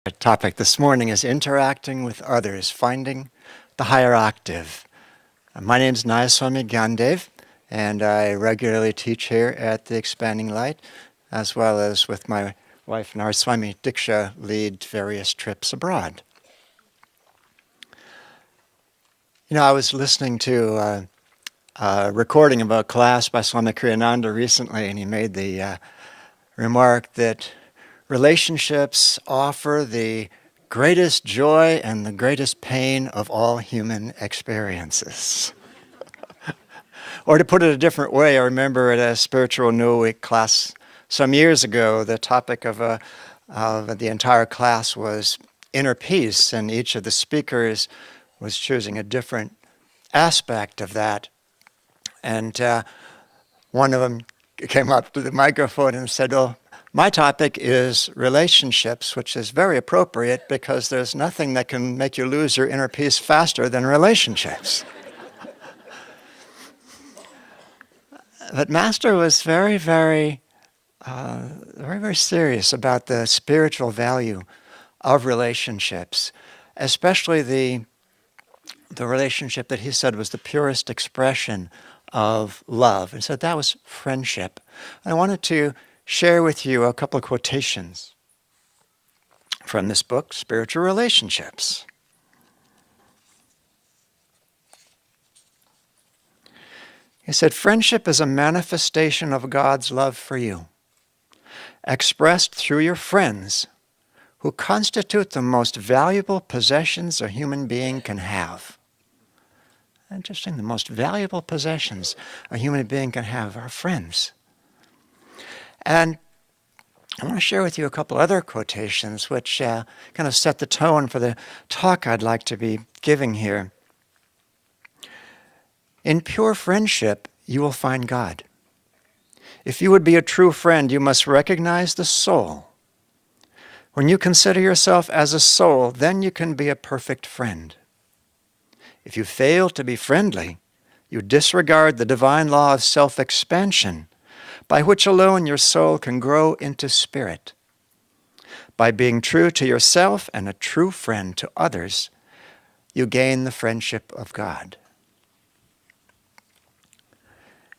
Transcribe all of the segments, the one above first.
Our topic this morning is interacting with others, finding the higher octave. My name is Nayaswami Gyandev, and I regularly teach here at the Expanding Light, as well as with my wife Naraswami Diksha lead various trips abroad. I was listening to a recording of a class by Swami Ananda recently, and he made the remark that relationships offer the greatest joy and the greatest pain of all human experiences. Or to put it a different way, I remember at a Spiritual New Week class some years ago, the topic of the entire class was inner peace, and each of the speakers was choosing a different aspect of that. And one of them came up to the microphone and said, "Oh, my topic is relationships," which is very appropriate because there's nothing that can make you lose your inner peace faster than relationships. But Master was very, very serious about the spiritual value of relationships, especially the relationship that he said was the purest expression of love. And so that was friendship. I wanted to share with you a couple of quotations from this book, Spiritual Relationships. He said, "Friendship is a manifestation of God's love for you, expressed through your friends, who constitute the most valuable possessions a human being can have." Interesting, the most valuable possessions a human being can have are friends. And I want to share with you a couple other quotations which kind of set the tone for the talk I'd like to be giving here. "In pure friendship, you will find God. If you would be a true friend, you must recognize the soul. When you consider yourself as a soul, then you can be a perfect friend. If you fail to be friendly, you disregard the divine law of self-expansion, by which alone your soul can grow into spirit. By being true to yourself and a true friend to others, you gain the friendship of God."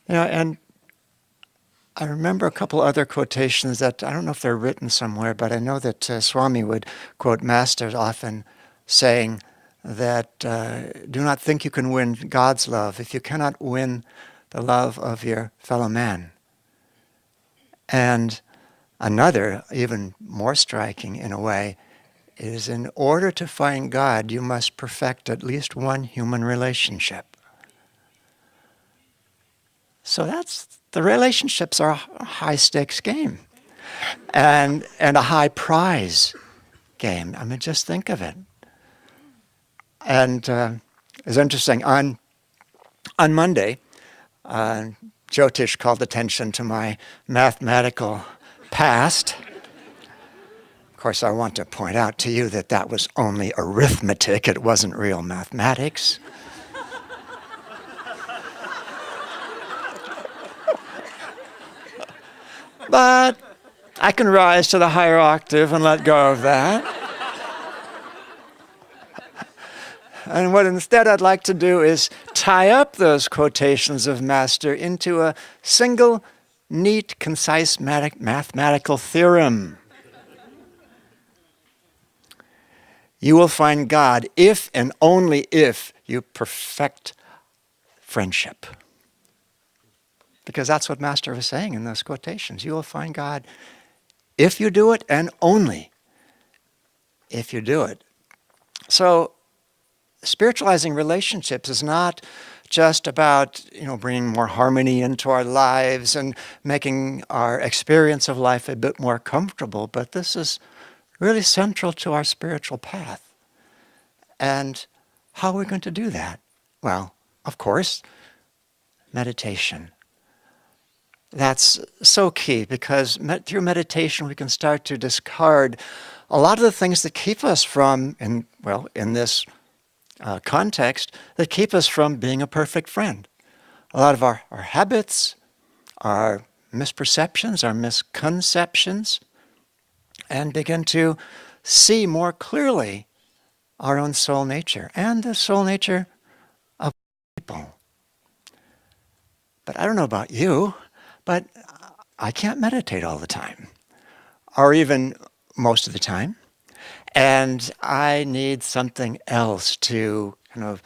And I remember a couple other quotations that I don't know if they're written somewhere, but I know that Swami would quote Masters often saying that do not think you can win God's love if you cannot win the love of your fellow man. And another, even more striking in a way, is in order to find God, you must perfect at least one human relationship. So the relationships are a high-stakes game and a high-prize game. I mean, just think of it. And it's interesting, on Monday, Jyotish called attention to my mathematical past. Of course, I want to point out to you that that was only arithmetic. It wasn't real mathematics. But I can rise to the higher octave and let go of that. And what instead I'd like to do is tie up those quotations of Master into a single, neat, concise mathematical theorem. You will find God if and only if you perfect friendship. Because that's what Master was saying in those quotations. You will find God if you do it and only if you do it. So spiritualizing relationships is not just about, bringing more harmony into our lives and making our experience of life a bit more comfortable, but this is really central to our spiritual path. And how are we going to do that? Well, of course, meditation. That's so key because through meditation we can start to discard a lot of the things that keep us from, in this context, that keep us from being a perfect friend. A lot of our habits, our misperceptions, our misconceptions, and begin to see more clearly our own soul nature and the soul nature of people. But I don't know about you, but I can't meditate all the time, or even most of the time. And I need something else to kind of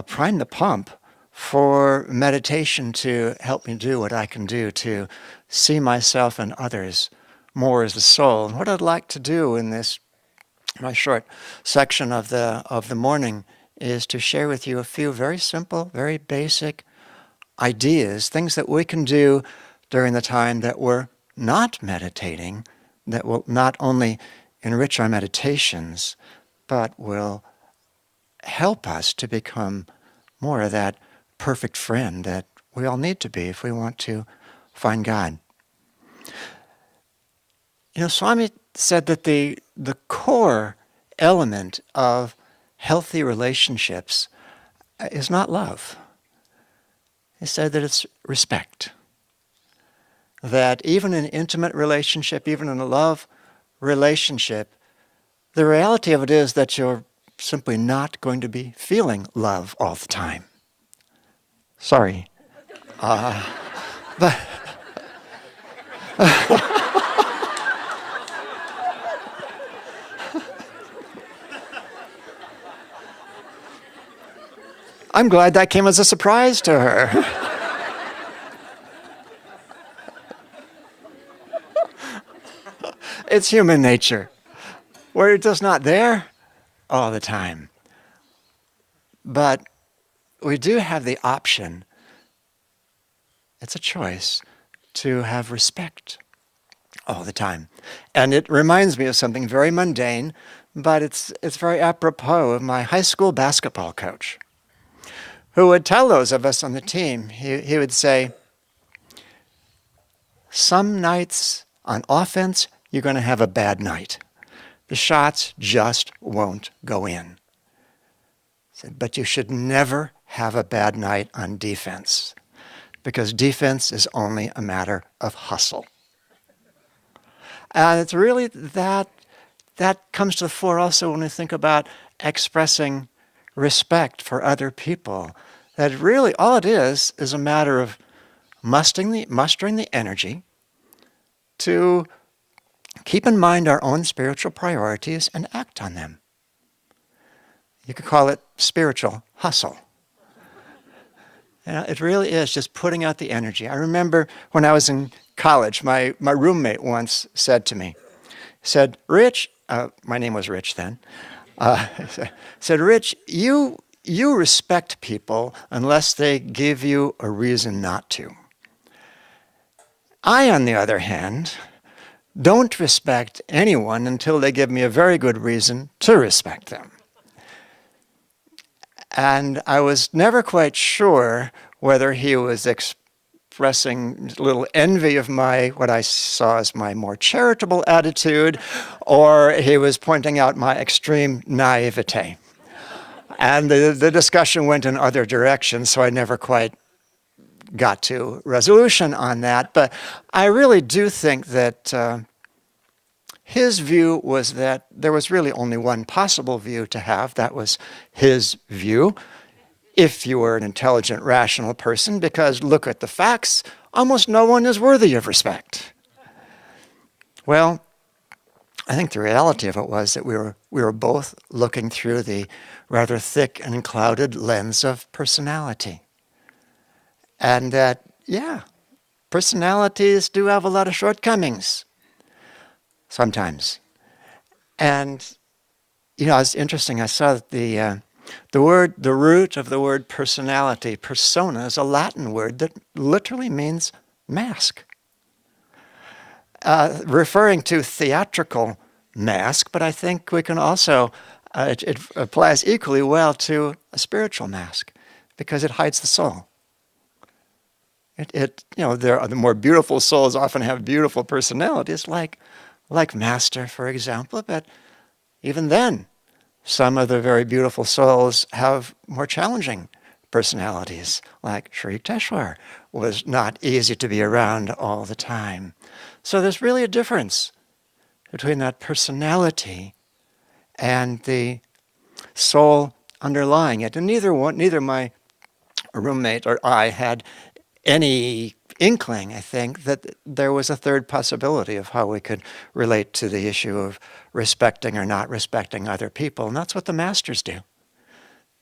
prime the pump for meditation to help me do what I can do to see myself and others more as the soul. And what I'd like to do in this my short section of the morning is to share with you a few very simple, very basic ideas, things that we can do during the time that we're not meditating, that will not only enrich our meditations, but will help us to become more of that perfect friend that we all need to be if we want to find God. Swami said that the core element of healthy relationships is not love. He said that it's respect. That even in an intimate relationship, even in a love relationship, the reality of it is that you're simply not going to be feeling love all the time. Sorry. But I'm glad that came as a surprise to her. It's human nature. We're just not there all the time. But we do have the option, it's a choice, to have respect all the time. And it reminds me of something very mundane, but it's very apropos of my high school basketball coach, who would tell those of us on the team, he would say, some nights on offense, you're going to have a bad night. The shots just won't go in. He said, but you should never have a bad night on defense, because defense is only a matter of hustle. And it's really that comes to the fore also when we think about expressing respect for other people. That really all it is a matter of mustering the energy to keep in mind our own spiritual priorities and act on them. You could call it spiritual hustle. It really is just putting out the energy. I remember when I was in college, my roommate once said to me, said, Rich, my name was Rich then, said, Rich, you respect people unless they give you a reason not to. I, on the other hand, don't respect anyone until they give me a very good reason to respect them. And I was never quite sure whether he was expressing a little envy of what I saw as my more charitable attitude, or he was pointing out my extreme naivete. And the discussion went in other directions, so I never quite got to resolution on that. But I really do think that his view was that there was really only one possible view to have. That was his view, if you were an intelligent, rational person, because look at the facts, almost no one is worthy of respect. Well, I think the reality of it was that we were both looking through the rather thick and clouded lens of personality. And that, personalities do have a lot of shortcomings. Sometimes. And, it's interesting. I saw that the root of the word personality, persona, is a Latin word that literally means mask. Referring to theatrical mask, but I think we can also, it applies equally well to a spiritual mask, because it hides the soul. The more beautiful souls often have beautiful personalities, like Master, for example, but even then, some of the very beautiful souls have more challenging personalities, like Sri Yukteswar was not easy to be around all the time. So there's really a difference between that personality and the soul underlying it. And neither my roommate or I had any inkling, I think, that there was a third possibility of how we could relate to the issue of respecting or not respecting other people. And that's what the masters do.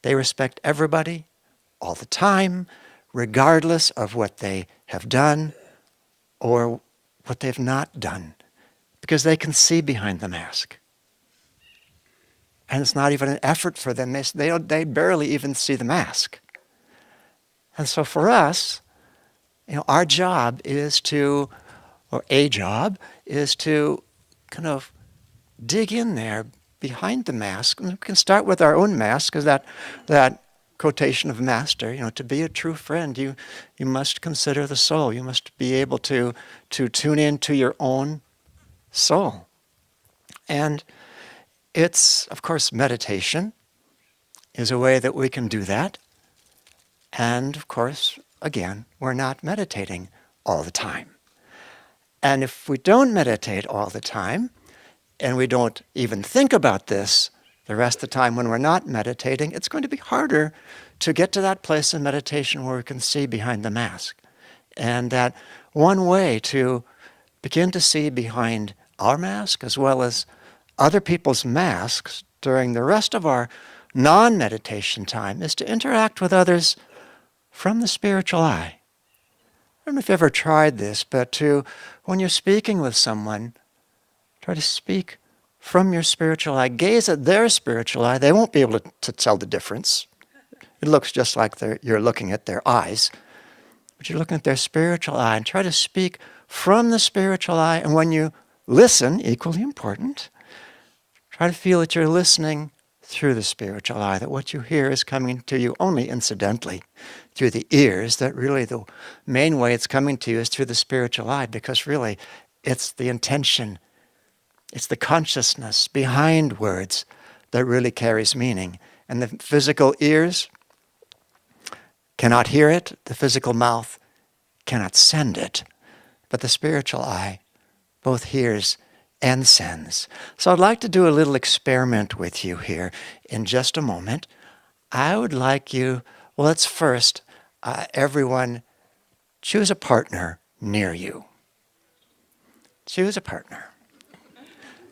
They respect everybody all the time, regardless of what they have done or what they've not done, because they can see behind the mask. And it's not even an effort for them. They barely even see the mask. And so for us, our job is to, or a job, is to kind of dig in there behind the mask. And we can start with our own mask, because that quotation of Master, to be a true friend, you must consider the soul. You must be able to tune into your own soul. And it's, of course, meditation is a way that we can do that. And, of course, again, we're not meditating all the time. And if we don't meditate all the time, and we don't even think about this the rest of the time when we're not meditating, it's going to be harder to get to that place in meditation where we can see behind the mask. And that one way to begin to see behind our mask as well as other people's masks during the rest of our non-meditation time is to interact with others from the spiritual eye. I don't know if you've ever tried this, but when you're speaking with someone, try to speak from your spiritual eye. Gaze at their spiritual eye. They won't be able to tell the difference. It looks just like you're looking at their eyes. But you're looking at their spiritual eye, and try to speak from the spiritual eye. And when you listen, equally important, try to feel that you're listening through the spiritual eye, that what you hear is coming to you only incidentally through the ears, that really the main way it's coming to you is through the spiritual eye, because really it's the intention, it's the consciousness behind words that really carries meaning. And the physical ears cannot hear it, the physical mouth cannot send it, but the spiritual eye both hears and sends. So I'd like to do a little experiment with you here in just a moment. I would like you, let's first, everyone, choose a partner near you. Choose a partner.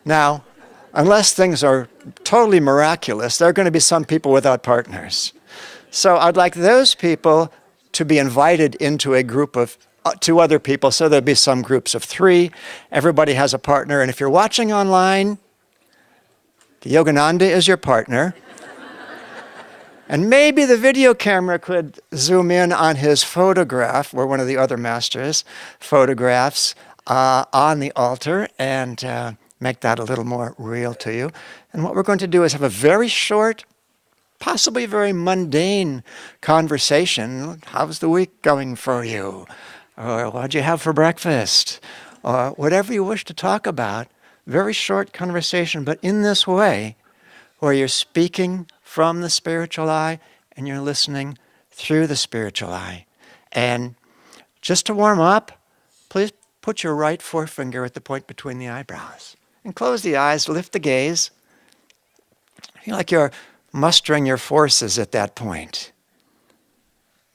Now, unless things are totally miraculous, there are going to be some people without partners. So I'd like those people to be invited into a group of two other people, so there'll be some groups of 3. Everybody has a partner, and if you're watching online, the Yogananda is your partner. And maybe the video camera could zoom in on his photograph, or one of the other masters' photographs on the altar, and make that a little more real to you. And what we're going to do is have a very short, possibly very mundane conversation. How's the week going for you? Or what'd you have for breakfast? Or whatever you wish to talk about. Very short conversation, but in this way, where you're speaking from the spiritual eye and you're listening through the spiritual eye. And just to warm up, please put your right forefinger at the point between the eyebrows. And close the eyes, lift the gaze. Feel like you're mustering your forces at that point.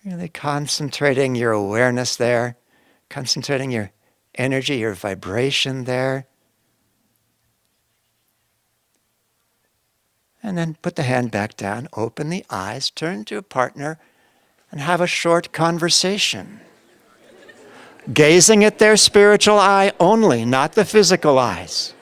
Really concentrating your awareness there, concentrating your energy, your vibration there. And then put the hand back down, open the eyes, turn to a partner, and have a short conversation. Gazing at their spiritual eye only, not the physical eyes.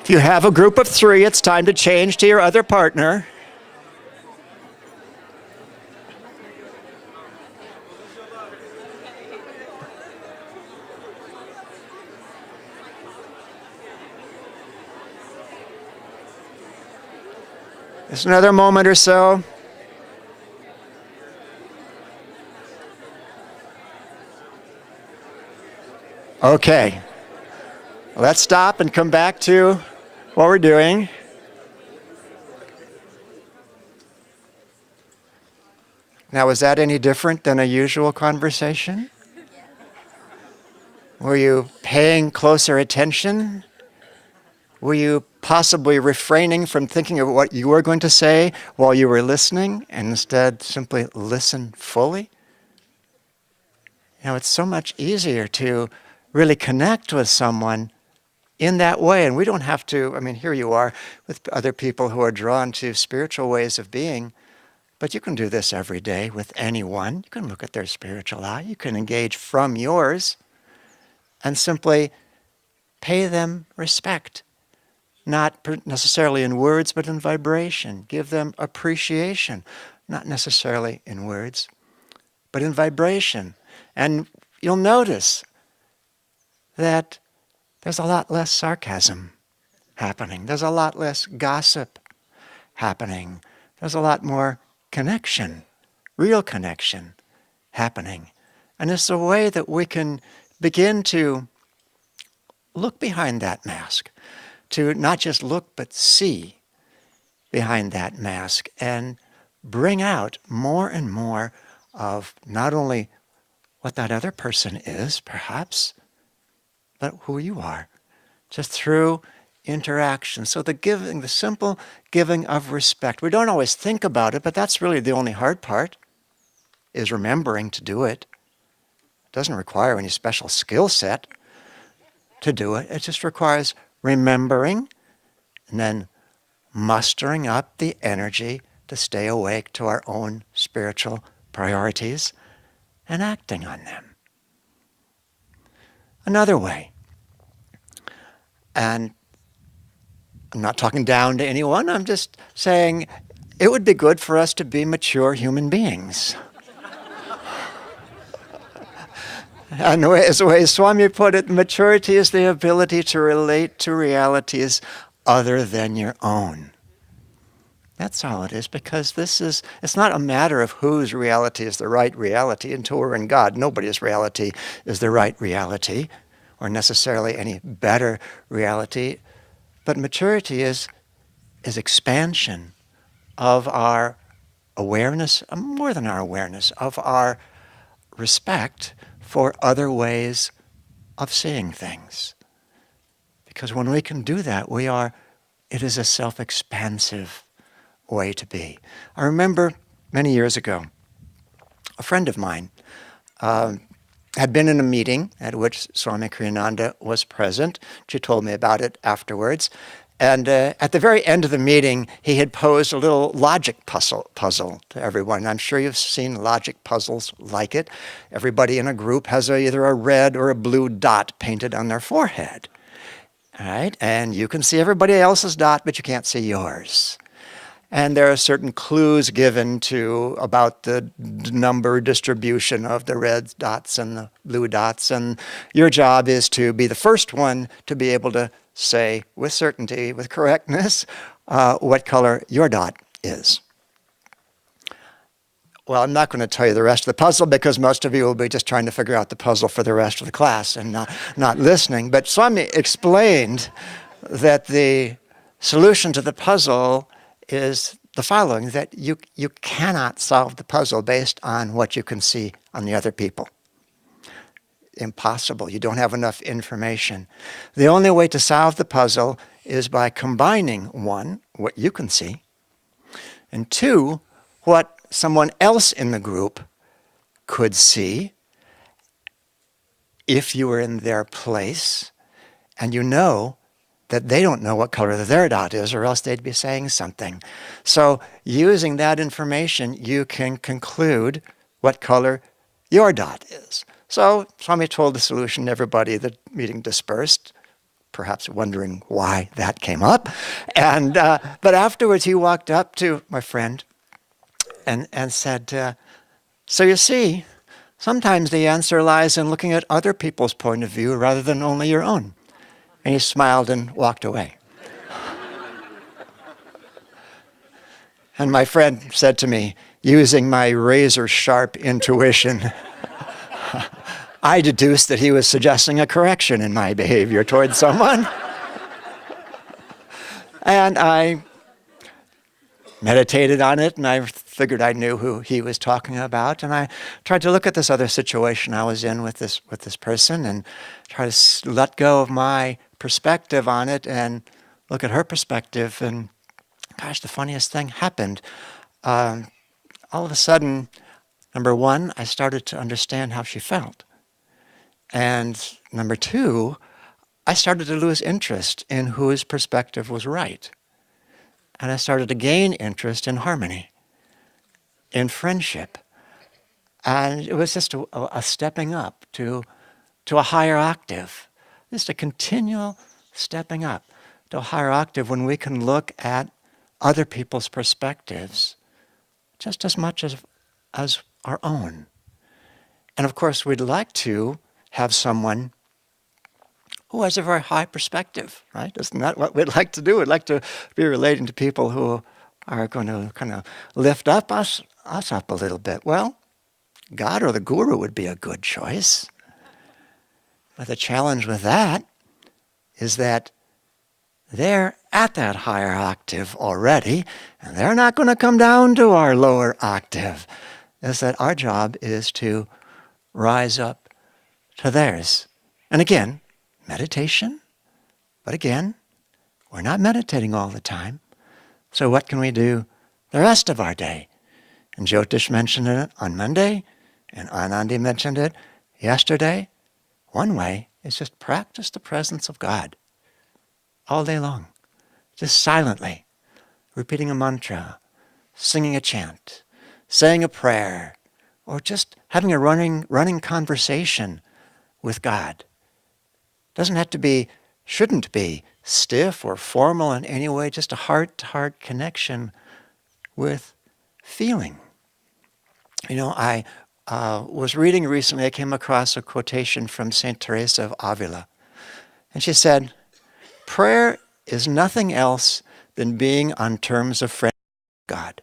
If you have a group of 3, it's time to change to your other partner. Just another moment or so. Okay. Let's stop and come back to what we're doing. Now, was that any different than a usual conversation? Were you paying closer attention? Were you possibly refraining from thinking of what you were going to say while you were listening and instead simply listen fully? You know, it's so much easier to really connect with someone in that way. And we don't have to, I mean, here you are with other people who are drawn to spiritual ways of being, but you can do this every day with anyone. You can look at their spiritual eye. You can engage from yours and simply pay them respect. Not necessarily in words, but in vibration. Give them appreciation, not necessarily in words, but in vibration. And you'll notice that there's a lot less sarcasm happening. There's a lot less gossip happening. There's a lot more connection, real connection happening. And it's a way that we can begin to look behind that mask, to not just look but see behind that mask and bring out more and more of not only what that other person is, perhaps, but who you are, just through interaction. So the simple giving of respect. We don't always think about it, but that's really the only hard part, is remembering to do it. It doesn't require any special skill set to do it. It just requires remembering and then mustering up the energy to stay awake to our own spiritual priorities and acting on them. Another way, and I'm not talking down to anyone, I'm just saying it would be good for us to be mature human beings. And as the way Swami put it, maturity is the ability to relate to realities other than your own. That's all it is, because it's not a matter of whose reality is the right reality. Until we're in God, nobody's reality is the right reality, or necessarily any better reality. But maturity is expansion of our awareness, more than our awareness, of our respect for other ways of seeing things. Because when we can do that, it is a self-expansive way to be. I remember many years ago, a friend of mine had been in a meeting at which Swami Ananda was present. She told me about it afterwards. And at the very end of the meeting, he had posed a little logic puzzle to everyone. I'm sure you've seen logic puzzles like it. Everybody in a group has either a red or a blue dot painted on their forehead. All right? And you can see everybody else's dot, but you can't see yours. And there are certain clues given about the number distribution of the red dots and the blue dots. And your job is to be the first one to be able to say with certainty, with correctness, what color your dot is. Well, I'm not going to tell you the rest of the puzzle because most of you will be just trying to figure out the puzzle for the rest of the class and not listening. But Swami explained that the solution to the puzzle is the following, that you cannot solve the puzzle based on what you can see on the other people. Impossible. You don't have enough information. The only way to solve the puzzle is by combining, one, what you can see, and two, what someone else in the group could see if you were in their place, and you know that they don't know what color their dot is, or else they'd be saying something. So using that information, you can conclude what color your dot is. So Swami told the solution, everybody, the meeting dispersed, perhaps wondering why that came up. And but afterwards he walked up to my friend and said, so you see, sometimes the answer lies in looking at other people's point of view rather than only your own. And he smiled and walked away. And my friend said to me, using my razor-sharp intuition, I deduced that he was suggesting a correction in my behavior towards someone. And I meditated on it, and I figured I knew who he was talking about. And I tried to look at this other situation I was in with this person, and try to let go of my perspective on it and look at her perspective. And gosh, the funniest thing happened. All of a sudden, number one, I started to understand how she felt. And number two, I started to lose interest in whose perspective was right. And I started to gain interest in harmony, in friendship. And it was just a stepping up to a higher octave, just a continual stepping up to a higher octave when we can look at other people's perspectives just as much as our own. And of course, we'd like to have someone who has a very high perspective, right? Isn't that what we'd like to do? We'd like to be relating to people who are going to kind of lift up us up a little bit. Well, God or the guru would be a good choice. But the challenge with that is that they're at that higher octave already, and they're not going to come down to our lower octave. Is that our job is to rise up to theirs. And again, meditation. But again, we're not meditating all the time. So what can we do the rest of our day? And Jyotish mentioned it on Monday, and Ananda mentioned it yesterday. One way is just practice the presence of God all day long. Just silently, repeating a mantra, singing a chant, saying a prayer, or just having a running conversation with God. Doesn't have to be, shouldn't be stiff or formal in any way, just a heart-to-heart connection with feeling. You know, I was reading recently, I came across a quotation from St. Teresa of Avila. And she said, prayer is nothing else than being on terms of friendship with God.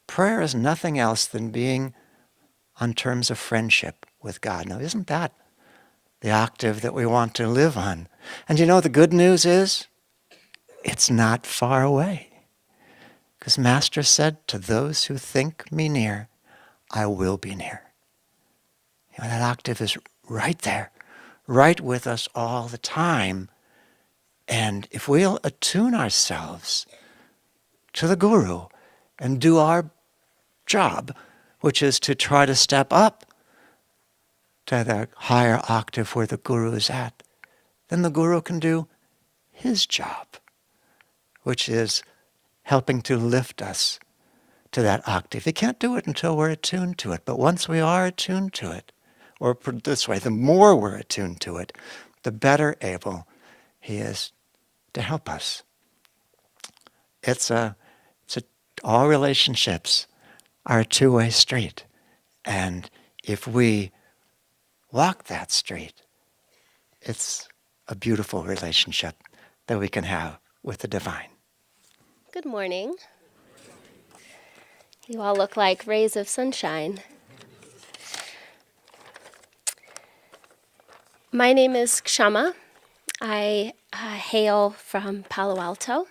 Prayer is nothing else than being on terms of friendship with God. Now, isn't that the octave that we want to live on? And you know, the good news is, it's not far away. Because Master said, to those who think me near, I will be near. You know, that octave is right there, right with us all the time. And if we'll attune ourselves to the Guru and do our job, which is to try to step up to the higher octave where the Guru is at, then the Guru can do his job, which is helping to lift us to that octave. He can't do it until we're attuned to it, but once we are attuned to it, or put it this way, the more we're attuned to it, the better able he is to help us. All relationships are a two-way street. And if we walk that street, it's a beautiful relationship that we can have with the divine. Good morning. You all look like rays of sunshine. My name is Kshama. I hail from Palo Alto.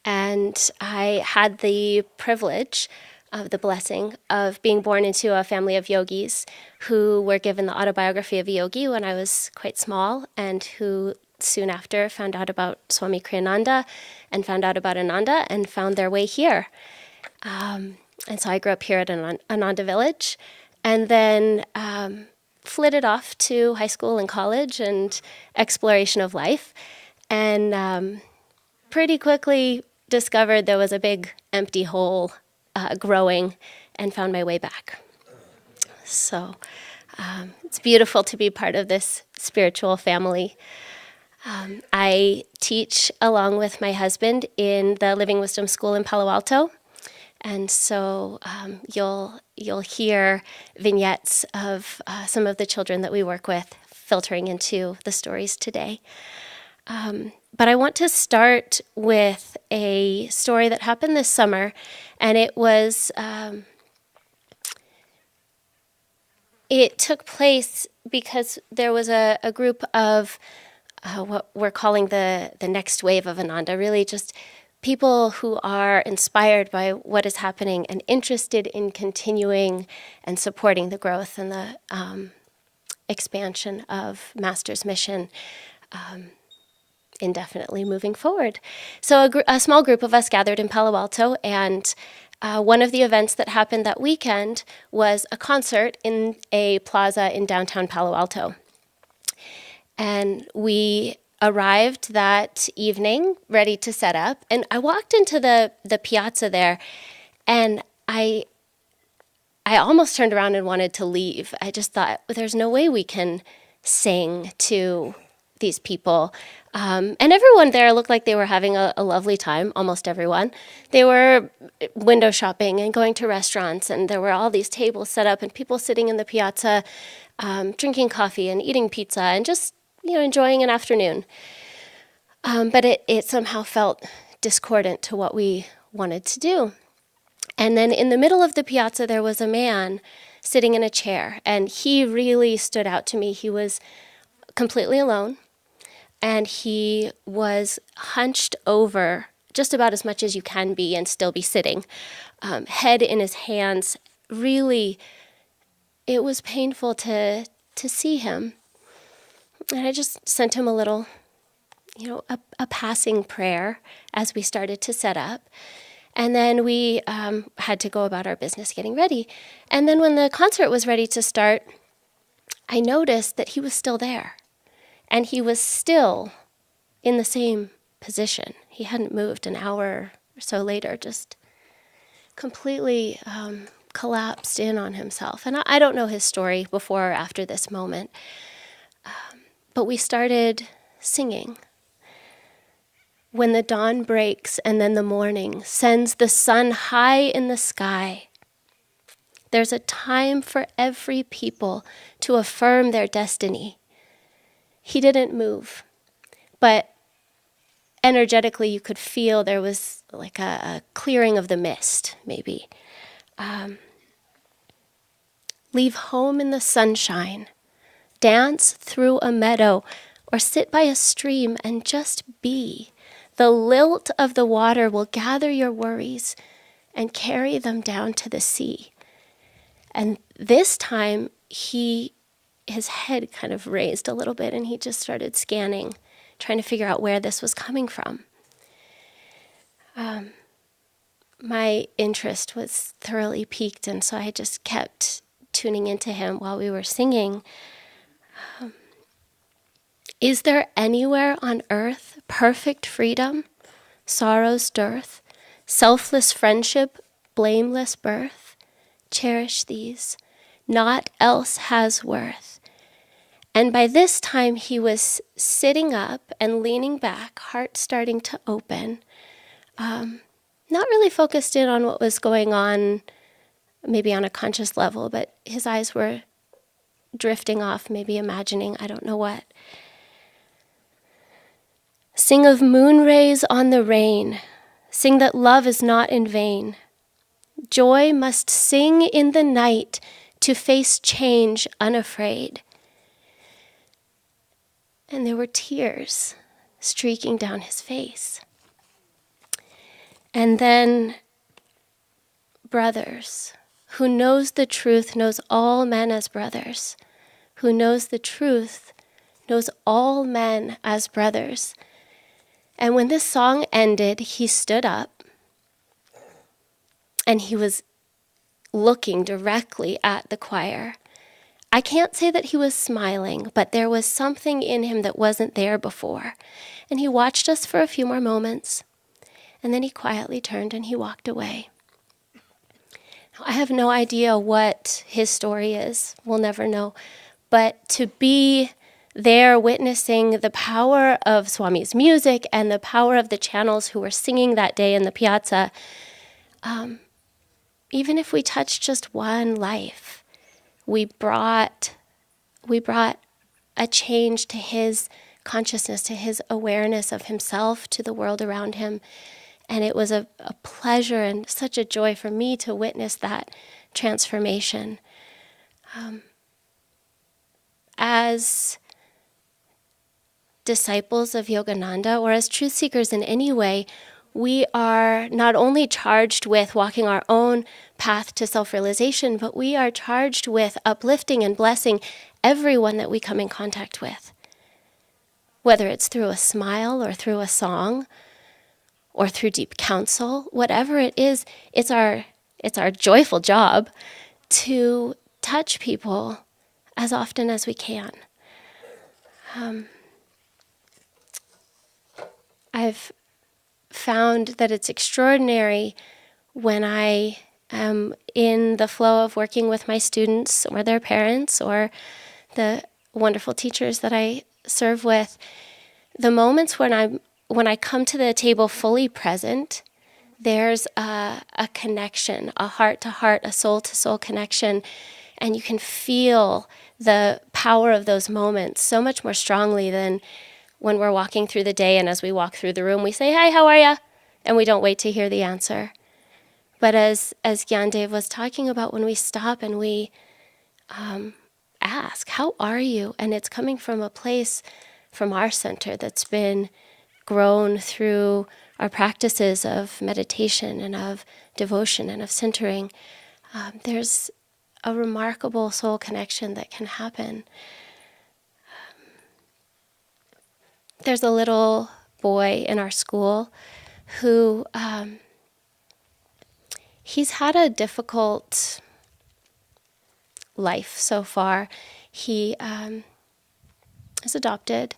And I had the privilege of the blessing of being born into a family of yogis who were given the autobiography of a yogi when I was quite small, and who soon after found out about Swami Kriyananda and found out about Ananda and found their way here. And so I grew up here at Ananda Village, and then flitted off to high school and college and exploration of life, and pretty quickly discovered there was a big empty hole growing, and found my way back. So it's beautiful to be part of this spiritual family. I teach along with my husband in the Living Wisdom School in Palo Alto, and so you'll hear vignettes of some of the children that we work with filtering into the stories today. But I want to start with a story that happened this summer, and it was it took place because there was a group of what we're calling the next wave of Ananda, really just people who are inspired by what is happening and interested in continuing and supporting the growth and the expansion of Master's mission, indefinitely moving forward. So a small group of us gathered in Palo Alto, and one of the events that happened that weekend was a concert in a plaza in downtown Palo Alto. And we arrived that evening, ready to set up. And I walked into the piazza there, and I almost turned around and wanted to leave. I just thought, there's no way we can sing to these people. And everyone there looked like they were having a lovely time, almost everyone. They were window shopping and going to restaurants, and there were all these tables set up and people sitting in the piazza drinking coffee and eating pizza and just enjoying an afternoon. But it somehow felt discordant to what we wanted to do. And then in the middle of the piazza, there was a man sitting in a chair, and he really stood out to me. He was completely alone, and he was hunched over just about as much as you can be and still be sitting, head in his hands. Really, it was painful to see him. And I just sent him a little, a passing prayer as we started to set up. And then we had to go about our business getting ready. And then when the concert was ready to start, I noticed that he was still there. And he was still in the same position. He hadn't moved an hour or so later, just completely collapsed in on himself. And I don't know his story before or after this moment. But we started singing. When the dawn breaks and then the morning sends the sun high in the sky, there's a time for every people to affirm their destiny. He didn't move, but energetically you could feel there was like a clearing of the mist, maybe. Leave home in the sunshine, dance through a meadow, or sit by a stream and just be. The lilt of the water will gather your worries and carry them down to the sea. And this time, his head kind of raised a little bit, and he just started scanning, trying to figure out where this was coming from. My interest was thoroughly piqued, and so I just kept tuning into him while we were singing. Is there anywhere on earth perfect freedom, sorrow's dearth, selfless friendship, blameless birth? Cherish these, naught else has worth. And by this time he was sitting up and leaning back, heart starting to open, not really focused in on what was going on, maybe on a conscious level, but his eyes were drifting off, maybe imagining, I don't know what. Sing of moon rays on the rain. Sing that love is not in vain. Joy must sing in the night to face change unafraid. And there were tears streaking down his face. And then, brothers, who knows the truth knows all men as brothers. Who knows the truth knows all men as brothers. And when this song ended, he stood up and he was looking directly at the choir. I can't say that he was smiling, but there was something in him that wasn't there before. And he watched us for a few more moments, and then he quietly turned and he walked away. I have no idea what his story is. We'll never know. But to be there witnessing the power of Swami's music and the power of the channels who were singing that day in the piazza, even if we touched just one life, we brought a change to his consciousness, to his awareness of himself, to the world around him. And it was a pleasure and such a joy for me to witness that transformation. as disciples of Yogananda, or as truth seekers in any way, we are not only charged with walking our own path to self-realization, but we are charged with uplifting and blessing everyone that we come in contact with. Whether it's through a smile or through a song or through deep counsel, whatever it is, it's our joyful job to touch people as often as we can. I've found that it's extraordinary when I am in the flow of working with my students or their parents or the wonderful teachers that I serve with, the moments when I come to the table fully present, there's a connection, a heart-to-heart, a soul-to-soul connection, and you can feel the power of those moments so much more strongly than when we're walking through the day, and as we walk through the room, we say, "Hi, how are ya?" And we don't wait to hear the answer. But as Gyandev was talking about, when we stop and we ask, "How are you?" And it's coming from a place from our center that's been grown through our practices of meditation and of devotion and of centering, there's a remarkable soul connection that can happen. There's a little boy in our school who he's had a difficult life so far. He is adopted,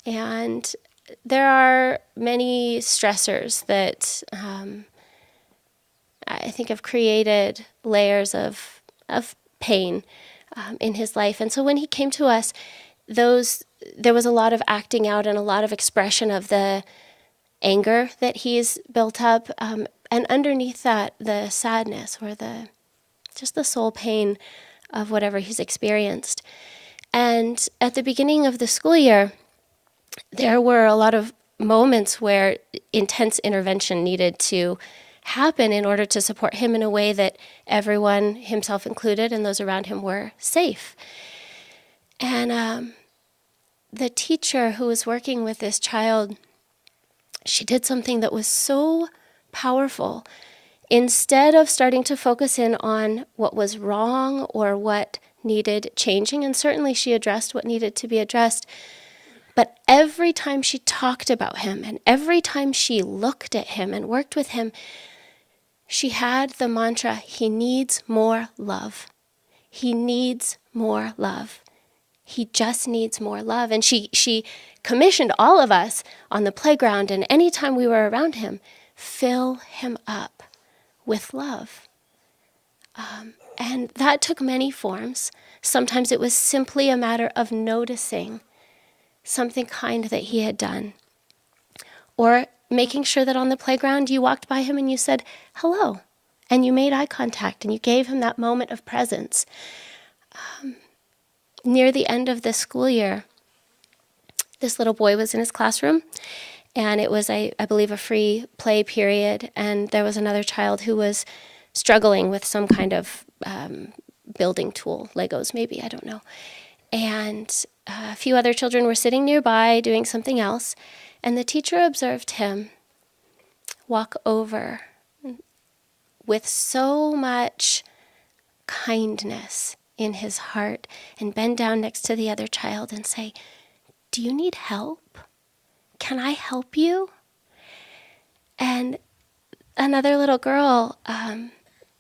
and there are many stressors that I think have created layers of pain in his life. And so when he came to us, there was a lot of acting out and a lot of expression of the anger that he's built up, and underneath that, the sadness or just the soul pain of whatever he's experienced. And at the beginning of the school year, there were a lot of moments where intense intervention needed to happen in order to support him in a way that everyone, himself included, and those around him were safe. And the teacher who was working with this child, she did something that was so powerful. Instead of starting to focus in on what was wrong or what needed changing, and certainly she addressed what needed to be addressed, but every time she talked about him and every time she looked at him and worked with him, she had the mantra, "He needs more love. He needs more love. He just needs more love." And she commissioned all of us on the playground, and anytime we were around him, fill him up with love. And that took many forms. Sometimes it was simply a matter of noticing something kind that he had done, or making sure that on the playground you walked by him and you said hello, and you made eye contact and you gave him that moment of presence. Near the end of the school year, this little boy was in his classroom, and it was, I believe, a free play period, and there was another child who was struggling with some kind of building tool, Legos maybe, I don't know. And a few other children were sitting nearby doing something else, and the teacher observed him walk over with so much kindness in his heart and bend down next to the other child and say, "Do you need help? Can I help you?" And another little girl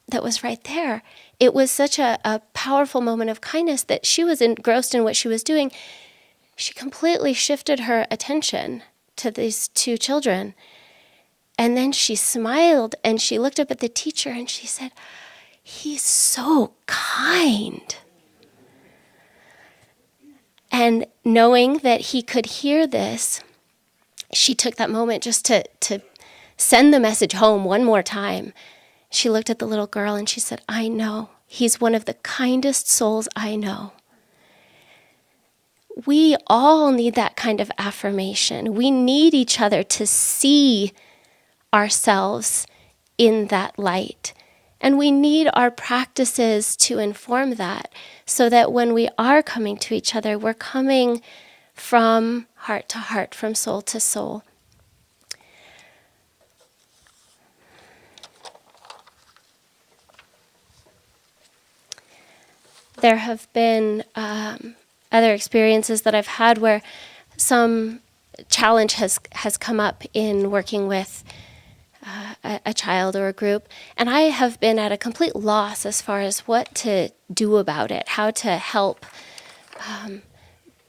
that was right there, it was such a powerful moment of kindness that she was engrossed in what she was doing. She completely shifted her attention to these two children. And then she smiled and she looked up at the teacher and she said, "He's so kind." And knowing that he could hear this, she took that moment just to send the message home one more time. She looked at the little girl and she said, "I know. He's one of the kindest souls I know." We all need that kind of affirmation. We need each other to see ourselves in that light And we need our practices to inform that, so that when we are coming to each other, we're coming from heart to heart, from soul to soul. There have been other experiences that I've had where some challenge has come up in working with a child or a group, and I have been at a complete loss as far as what to do about it, how to help.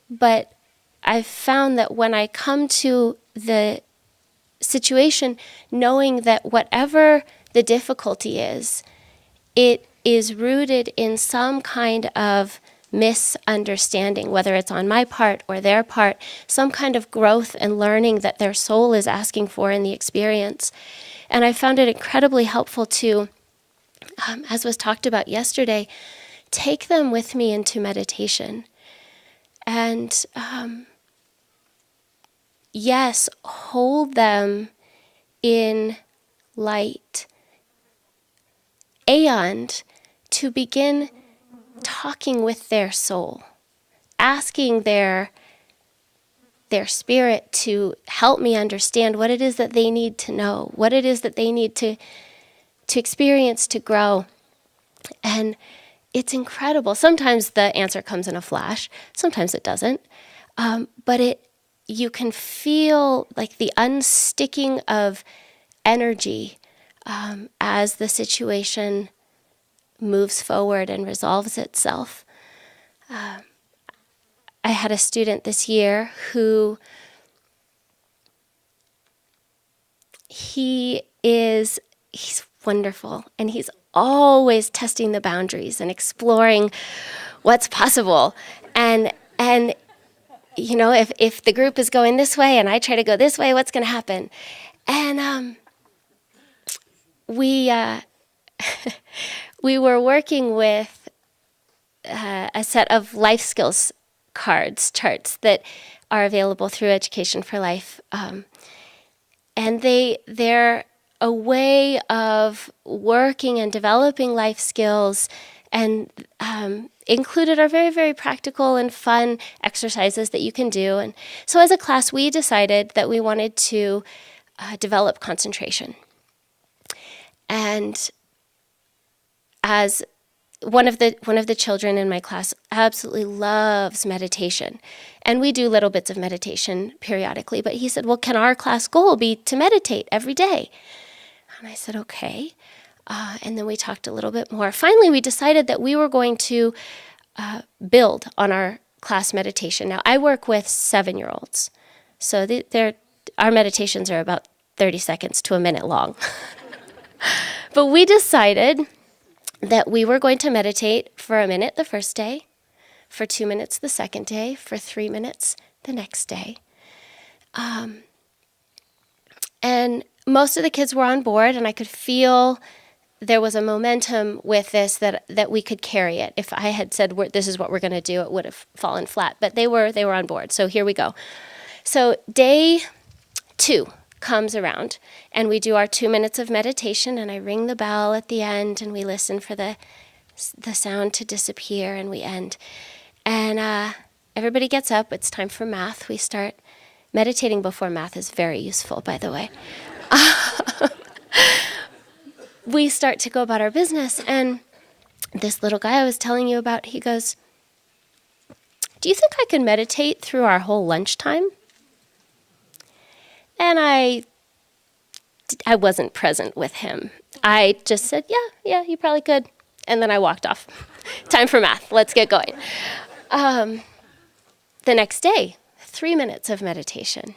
But I've found that when I come to the situation knowing that whatever the difficulty is, it is rooted in some kind of misunderstanding, whether it's on my part or their part, some kind of growth and learning that their soul is asking for in the experience. And I found it incredibly helpful to, as was talked about yesterday, take them with me into meditation. And yes, hold them in light. And to begin talking with their soul, asking their spirit to help me understand what it is that they need to know, what it is that they need to experience, to grow. And it's incredible. Sometimes the answer comes in a flash, sometimes it doesn't. But you can feel like the unsticking of energy as the situation moves forward and resolves itself. I had a student this year who he's wonderful, and he's always testing the boundaries and exploring what's possible. And you know, if the group is going this way and I try to go this way, what's going to happen? And we were working with a set of life skills charts that are available through Education for Life. And they're a way of working and developing life skills, and included are very, very practical and fun exercises that you can do. And so as a class, we decided that we wanted to develop concentration. And as one of the children in my class absolutely loves meditation, and we do little bits of meditation periodically, but he said, well, can our class goal be to meditate every day? And I said, okay. And then we talked a little bit more. Finally, we decided that we were going to build on our class meditation. Now, I work with 7-year-olds, so our meditations are about 30 seconds to a minute long. But we decided that we were going to meditate for a minute the first day, for 2 minutes the second day, for 3 minutes the next day. And most of the kids were on board, and I could feel there was a momentum with this that we could carry it. If I had said, this is what we're going to do, it would have fallen flat. But they were on board, so here we go. So day 2 comes around, and we do our 2 minutes of meditation, and I ring the bell at the end, and we listen for the sound to disappear, and we end. And everybody gets up. It's time for math. We start meditating before math is very useful, by the way. We start to go about our business, and this little guy I was telling you about, he goes, do you think I can meditate through our whole lunchtime? And I wasn't present with him. I just said, yeah, you probably could. And then I walked off. Time for math. Let's get going. The next day, 3 minutes of meditation.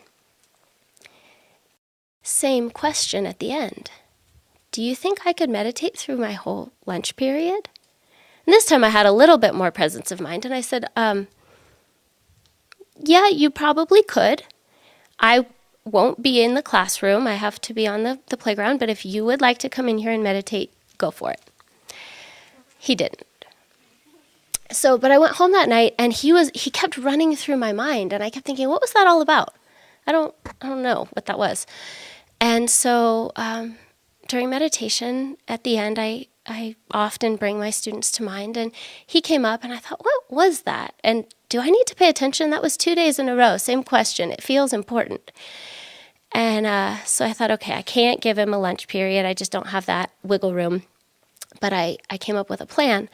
Same question at the end. Do you think I could meditate through my whole lunch period? And this time I had a little bit more presence of mind, and I said, yeah, you probably could. I won't be in the classroom. I have to be on the playground, but if you would like to come in here and meditate, go for it. He didn't. So, but I went home that night, and he kept running through my mind, and I kept thinking, what was that all about? I don't know what that was. And so during meditation, at the end, I I often bring my students to mind. And he came up and I thought, what was that? And do I need to pay attention? That was 2 days in a row. Same question. It feels important. And so I thought, okay, I can't give him a lunch period. I just don't have that wiggle room. But I came up with a plan.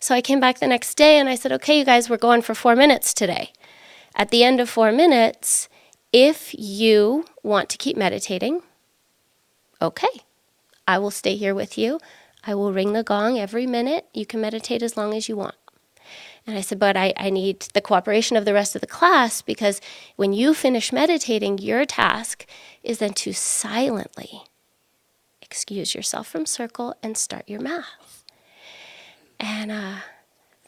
So I came back the next day and I said, okay, you guys, we're going for 4 minutes today. At the end of 4 minutes, if you want to keep meditating, okay, I will stay here with you. I will ring the gong every minute. You can meditate as long as you want. And I said, but I need the cooperation of the rest of the class, because when you finish meditating, your task is then to silently excuse yourself from circle and start your math. And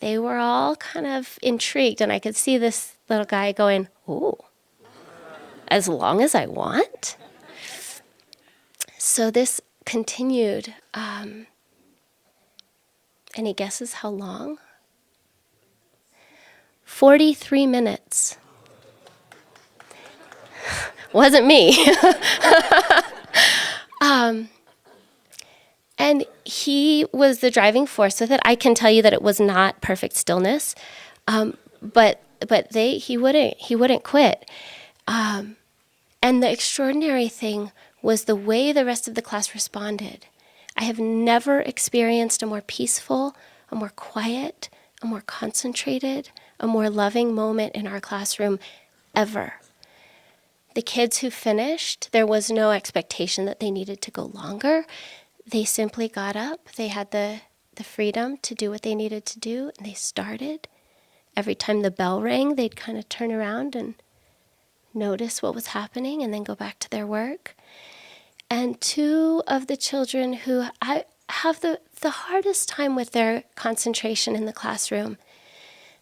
they were all kind of intrigued, and I could see this little guy going, "Ooh, as long as I want?" So this continued. Any guesses how long? 43 minutes. Wasn't me. And he was the driving force with it. I can tell you that it was not perfect stillness, but he wouldn't quit. And the extraordinary thing was the way the rest of the class responded. I have never experienced a more peaceful, a more quiet, a more concentrated, a more loving moment in our classroom ever. The kids who finished, there was no expectation that they needed to go longer. They simply got up. They had the freedom to do what they needed to do, and they started. Every time the bell rang, they'd kind of turn around and notice what was happening and then go back to their work. And two of the children who I have the hardest time with their concentration in the classroom,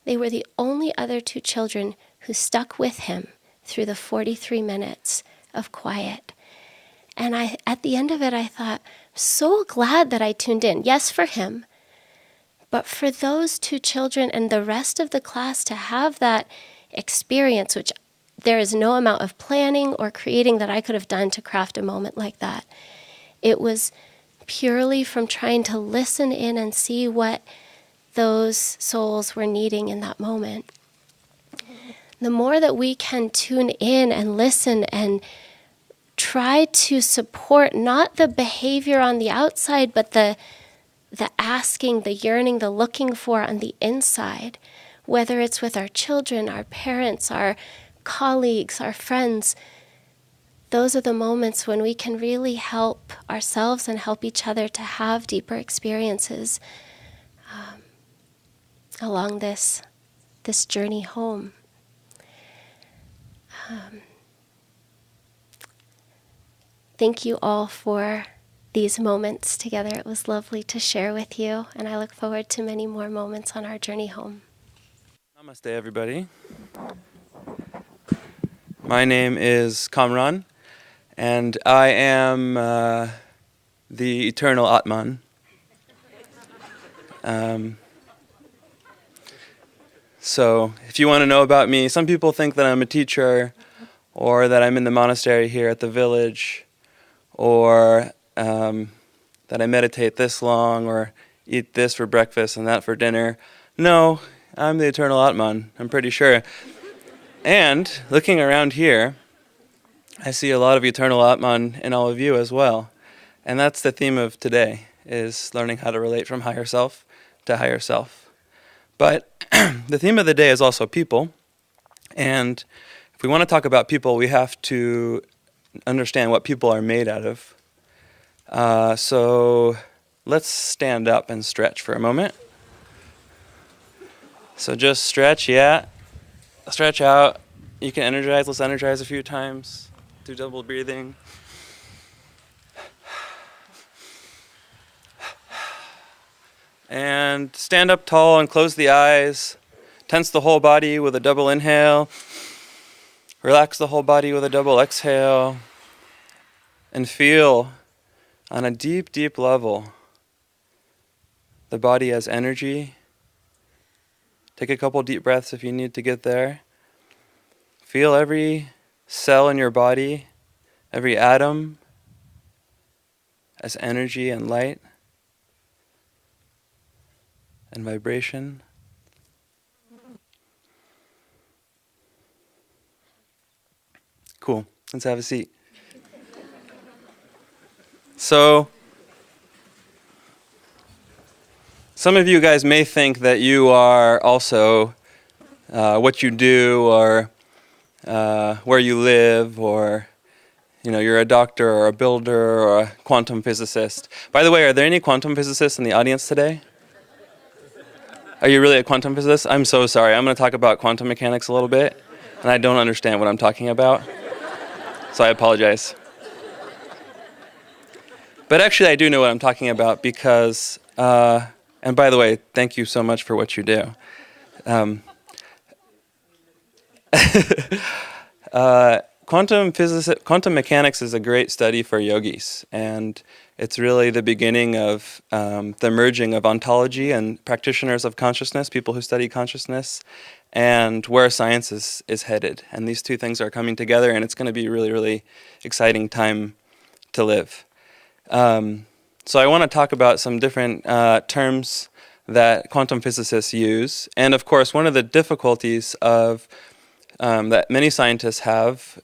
they were the only other two children who stuck with him through the 43 minutes of quiet. And at the end of it, I thought, so glad that I tuned in. Yes, for him, but for those two children and the rest of the class to have that experience, which there is no amount of planning or creating that I could have done to craft a moment like that. It was purely from trying to listen in and see what those souls were needing in that moment. The more that we can tune in and listen and try to support not the behavior on the outside, but the asking, the yearning, the looking for on the inside, whether it's with our children, our parents, our colleagues, our friends, those are the moments when we can really help ourselves and help each other to have deeper experiences along this journey home. Thank you all for these moments together. It was lovely to share with you, and I look forward to many more moments on our journey home. Namaste, everybody. My name is Kamran, and I am the eternal Atman. So if you want to know about me, some people think that I'm a teacher, or that I'm in the monastery here at the village, or that I meditate this long, or eat this for breakfast and that for dinner. No, I'm the eternal Atman, I'm pretty sure. And looking around here, I see a lot of eternal Atman in all of you as well. And that's the theme of today, is learning how to relate from higher self to higher self. But the theme of the day is also people. And if we want to talk about people, we have to understand what people are made out of. So let's stand up and stretch for a moment. So just stretch, yeah. Stretch out. You can energize. Let's energize a few times. Do double breathing. And stand up tall and close the eyes. Tense the whole body with a double inhale. Relax the whole body with a double exhale. And feel on a deep, deep level the body as energy. Take a couple deep breaths if you need to get there. Feel every cell in your body, every atom as energy and light. and vibration. Cool. Let's have a seat. So, some of you guys may think that you are also what you do, or where you live, or you're a doctor or a builder or a quantum physicist. By the way, are there any quantum physicists in the audience today? Are you really a quantum physicist? I'm so sorry. I'm going to talk about quantum mechanics a little bit, and I don't understand what I'm talking about, so I apologize. But actually, I do know what I'm talking about because, and by the way, thank you so much for what you do. Quantum mechanics is a great study for yogis, and it's really the beginning of the merging of ontology and practitioners of consciousness, people who study consciousness, and where science is headed. And these two things are coming together, and it's going to be a really, really exciting time to live. So I want to talk about some different terms that quantum physicists use, and of course, one of the difficulties of that many scientists have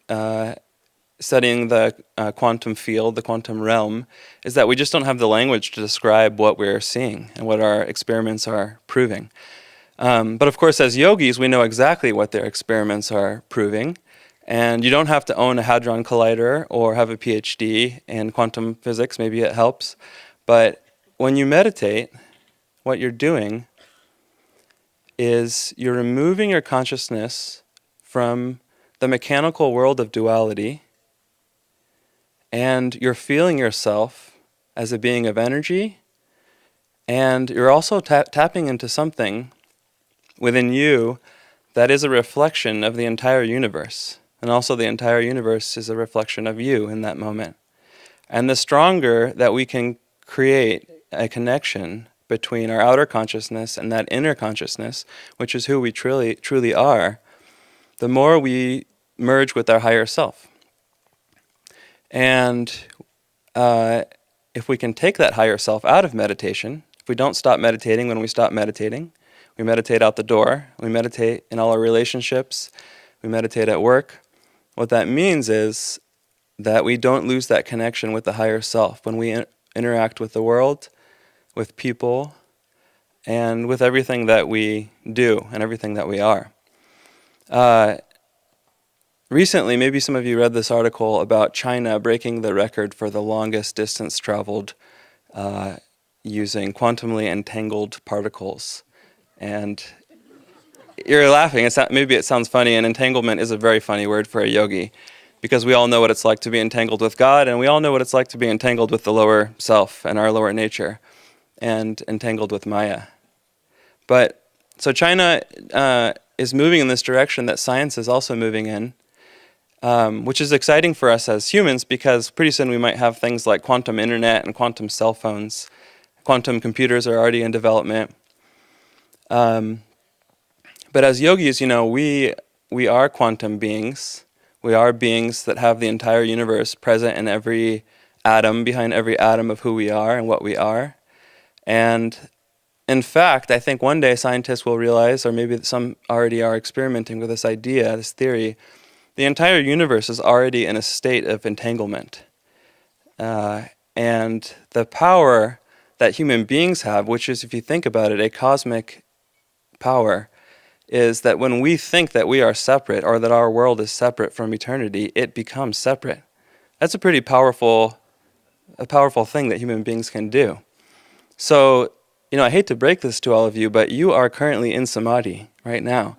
studying the quantum field, the quantum realm, is that we just don't have the language to describe what we're seeing and what our experiments are proving. But of course, as yogis, we know exactly what their experiments are proving, and you don't have to own a hadron collider or have a PhD in quantum physics. Maybe it helps. But when you meditate, what you're doing is you're removing your consciousness from the mechanical world of duality, and you're feeling yourself as a being of energy, and you're also tapping into something within you that is a reflection of the entire universe, and also the entire universe is a reflection of you in that moment. And the stronger that we can create a connection between our outer consciousness and that inner consciousness, which is who we truly are, the more we merge with our higher self. And if we can take that higher self out of meditation, if we don't stop meditating when we stop meditating, we meditate out the door, we meditate in all our relationships, we meditate at work, what that means is that we don't lose that connection with the higher self when we interact with the world, with people, and with everything that we do and everything that we are. Recently, maybe some of you read this article about China breaking the record for the longest distance traveled using quantumly entangled particles. And you're laughing. Maybe it sounds funny, and entanglement is a very funny word for a yogi, because we all know what it's like to be entangled with God, and we all know what it's like to be entangled with the lower self and our lower nature, and entangled with Maya. But so China is moving in this direction that science is also moving in, which is exciting for us as humans, because pretty soon we might have things like quantum internet and quantum cell phones. Quantum computers are already in development. But as yogis, we are quantum beings. We are beings that have the entire universe present in every atom, behind every atom of who we are and what we are. And in fact, I think one day scientists will realize, or maybe some already are experimenting with this idea, this theory, the entire universe is already in a state of entanglement. And the power that human beings have, which is, if you think about it, a cosmic power, is that when we think that we are separate, or that our world is separate from eternity, it becomes separate. That's a pretty powerful thing that human beings can do. So, I hate to break this to all of you, but you are currently in samadhi right now.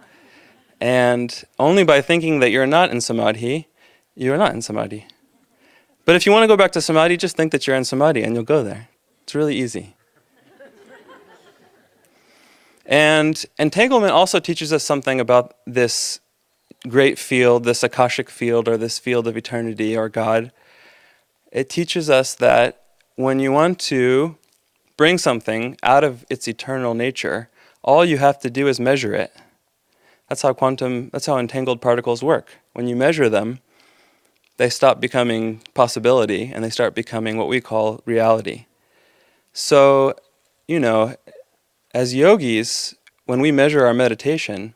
And only by thinking that you're not in samadhi, you are not in samadhi. But if you want to go back to samadhi, just think that you're in samadhi and you'll go there. It's really easy. And entanglement also teaches us something about this great field, this Akashic field, or this field of eternity, or God. It teaches us that when you want to bring something out of its eternal nature, all you have to do is measure it. That's how entangled particles work. When you measure them, they stop becoming possibility and they start becoming what we call reality. So, as yogis, when we measure our meditation,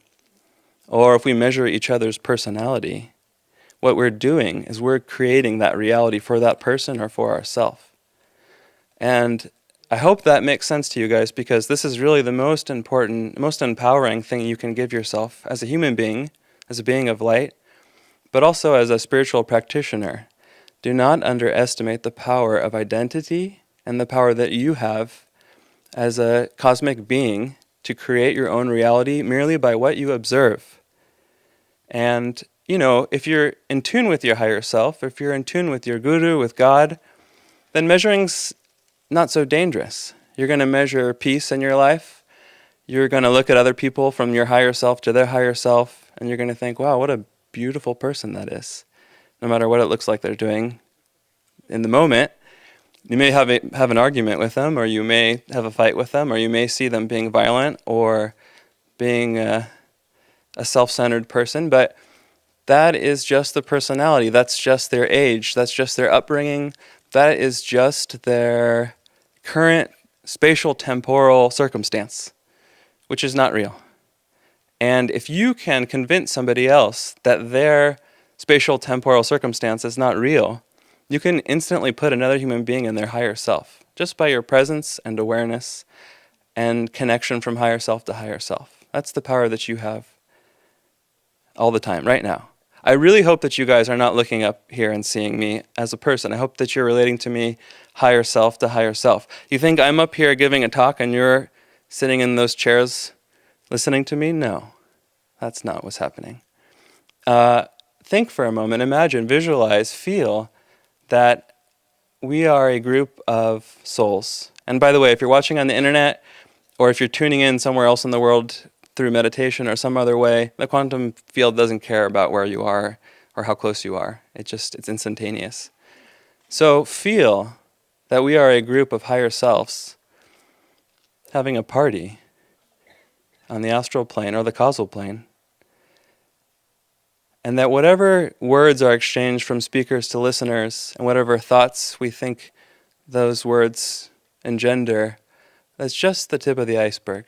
or if we measure each other's personality, what we're doing is we're creating that reality for that person or for ourselves. And I hope that makes sense to you guys, because this is really the most important, most empowering thing you can give yourself as a human being, as a being of light, but also as a spiritual practitioner. Do not underestimate the power of identity and the power that you have as a cosmic being to create your own reality merely by what you observe. And, if you're in tune with your higher self, if you're in tune with your guru, with God, then measuring's not so dangerous. You're going to measure peace in your life. You're going to look at other people from your higher self to their higher self, and you're going to think, wow, what a beautiful person that is. No matter what it looks like they're doing in the moment, you may have an argument with them, or you may have a fight with them, or you may see them being violent or being a self-centered person, but that is just the personality. That's just their age. That's just their upbringing. That is just their current spatial temporal circumstance, which is not real. And if you can convince somebody else that their spatial temporal circumstance is not real, you can instantly put another human being in their higher self, just by your presence and awareness and connection from higher self to higher self. That's the power that you have all the time, right now. I really hope that you guys are not looking up here and seeing me as a person. I hope that you're relating to me higher self to higher self. You think I'm up here giving a talk and you're sitting in those chairs listening to me? No, that's not what's happening. Think for a moment, imagine, visualize, feel that we are a group of souls. And by the way, if you're watching on the internet, or if you're tuning in somewhere else in the world through meditation or some other way, the quantum field doesn't care about where you are or how close you are. It's instantaneous. So feel that we are a group of higher selves having a party on the astral plane or the causal plane. And that whatever words are exchanged from speakers to listeners, and whatever thoughts we think those words engender, that's just the tip of the iceberg.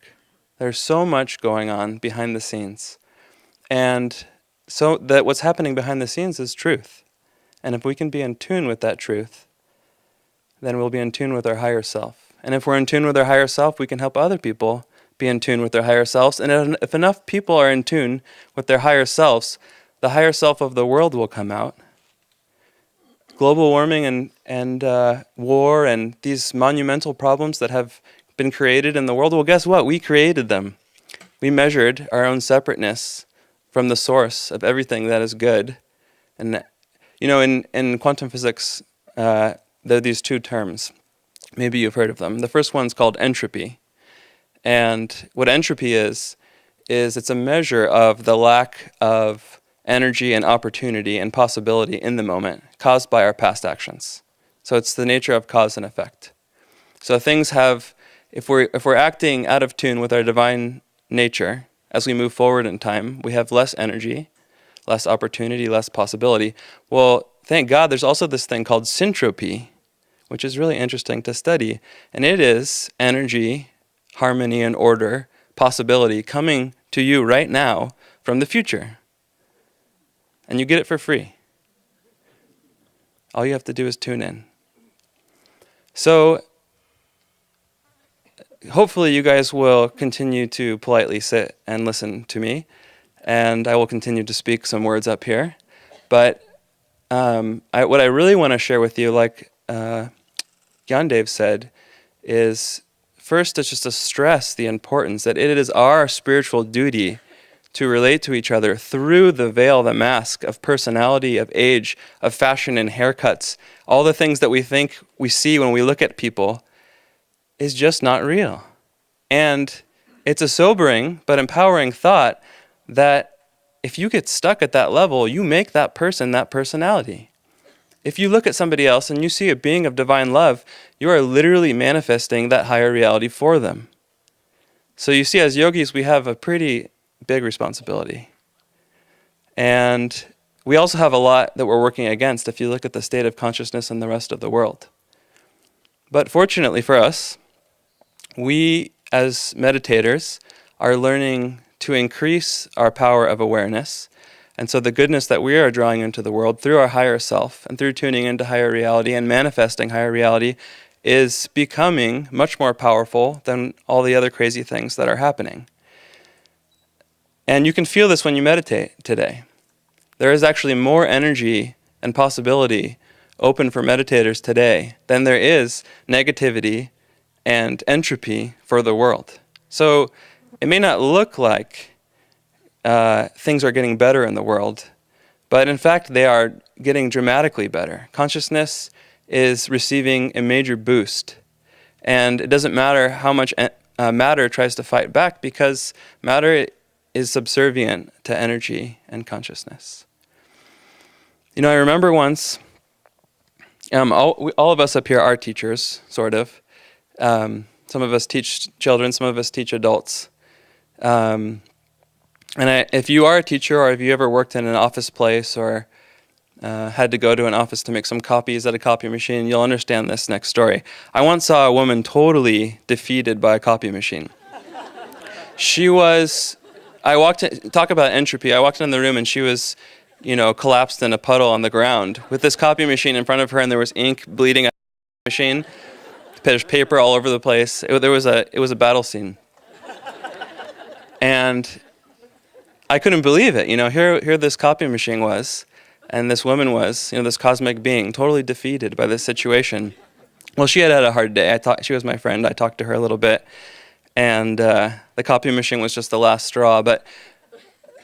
There's so much going on behind the scenes. And so that what's happening behind the scenes is truth. And if we can be in tune with that truth, then we'll be in tune with our higher self. And if we're in tune with our higher self, we can help other people be in tune with their higher selves. And if enough people are in tune with their higher selves, the higher self of the world will come out. Global warming and war and these monumental problems that have been created in the world, well, guess what? We created them. We measured our own separateness from the source of everything that is good. And, in quantum physics, there are these two terms. Maybe you've heard of them. The first one's called entropy. And what entropy is it's a measure of the lack of energy and opportunity and possibility in the moment caused by our past actions. So it's the nature of cause and effect. So things have, if we're acting out of tune with our divine nature, as we move forward in time, we have less energy, less opportunity, less possibility. Well, thank God there's also this thing called syntropy, which is really interesting to study. And it is energy, harmony, and order, possibility coming to you right now from the future. And you get it for free. All you have to do is tune in. So hopefully you guys will continue to politely sit and listen to me, and I will continue to speak some words up here. But what I really want to share with you, like Gyandev said, is first it's just to stress the importance that it is our spiritual duty to relate to each other through the veil, the mask of personality, of age, of fashion and haircuts. All the things that we think we see when we look at people is just not real. And it's a sobering but empowering thought that if you get stuck at that level, you make that person that personality. If you look at somebody else and you see a being of divine love, you are literally manifesting that higher reality for them. So you see, as yogis, we have a pretty big responsibility. And we also have a lot that we're working against if you look at the state of consciousness in the rest of the world. But fortunately for us, we as meditators, are learning to increase our power of awareness. And so the goodness that we are drawing into the world through our higher self and through tuning into higher reality and manifesting higher reality is becoming much more powerful than all the other crazy things that are happening. And you can feel this when you meditate today. There is actually more energy and possibility open for meditators today than there is negativity and entropy for the world. So it may not look like things are getting better in the world, but in fact they are getting dramatically better. Consciousness is receiving a major boost, and it doesn't matter how much matter tries to fight back, because matter is subservient to energy and consciousness. I remember once, all of us up here are teachers, sort of. Some of us teach children, some of us teach adults. If you are a teacher, or if you ever worked in an office place, or had to go to an office to make some copies at a copy machine, you'll understand this next story. I once saw a woman totally defeated by a copy machine. Talk about entropy. I walked in the room and she was, collapsed in a puddle on the ground with this copy machine in front of her, and there was ink bleeding out of the machine. There's paper all over the place. It was a battle scene. And I couldn't believe it. Here this copy machine was, and this woman was, this cosmic being, totally defeated by this situation. Well, she had a hard day. She was my friend. I talked to her a little bit, and the copy machine was just the last straw. But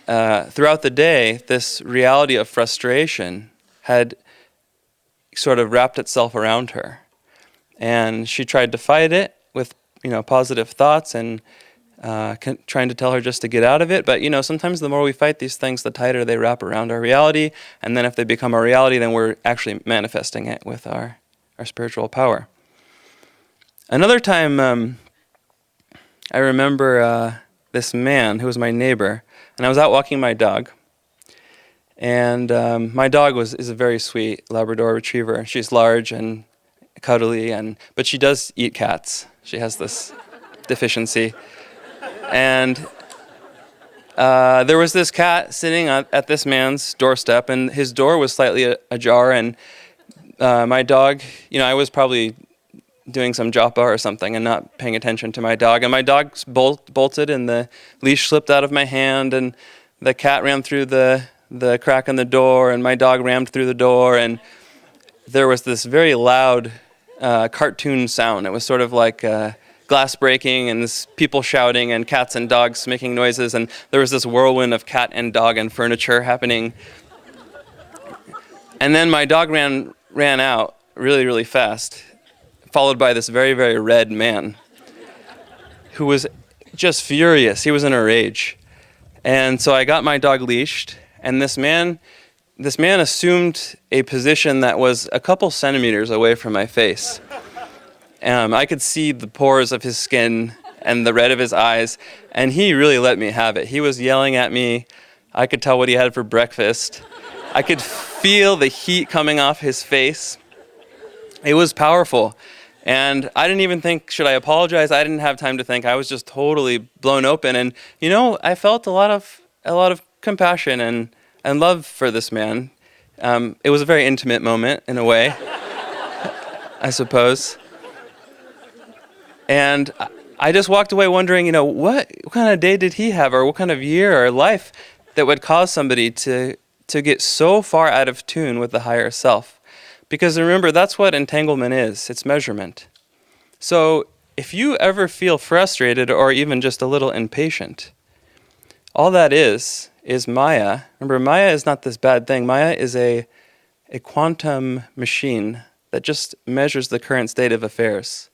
throughout the day, this reality of frustration had sort of wrapped itself around her, and she tried to fight it with, positive thoughts and trying to tell her just to get out of it. But, sometimes the more we fight these things, the tighter they wrap around our reality. And then if they become a reality, then we're actually manifesting it with our spiritual power. Another time, I remember this man who was my neighbor, and I was out walking my dog. And my dog is a very sweet Labrador Retriever. She's large and cuddly, but she does eat cats. She has this deficiency. And there was this cat sitting at this man's doorstep, and his door was slightly ajar, and my dog, I was probably doing some japa or something and not paying attention to my dog, and my dog bolted, and the leash slipped out of my hand, and the cat ran through the crack in the door, and my dog rammed through the door, and there was this very loud cartoon sound. It was sort of like glass breaking and this people shouting and cats and dogs making noises, and there was this whirlwind of cat and dog and furniture happening. And then my dog ran out really, really fast, followed by this very, very red man who was just furious. He was in a rage. And so I got my dog leashed, and this man assumed a position that was a couple centimeters away from my face. I could see the pores of his skin and the red of his eyes, and he really let me have it. He was yelling at me. I could tell what he had for breakfast. I could feel the heat coming off his face. It was powerful. And I didn't even think, should I apologize? I didn't have time to think. I was just totally blown open. And, I felt a lot of compassion and love for this man. It was a very intimate moment, in a way, I suppose. And I just walked away wondering, what kind of day did he have, or what kind of year or life that would cause somebody to get so far out of tune with the higher self? Because remember, that's what entanglement is. It's measurement. So if you ever feel frustrated or even just a little impatient, all that is Maya. Remember, Maya is not this bad thing. Maya is a quantum machine that just measures the current state of affairs.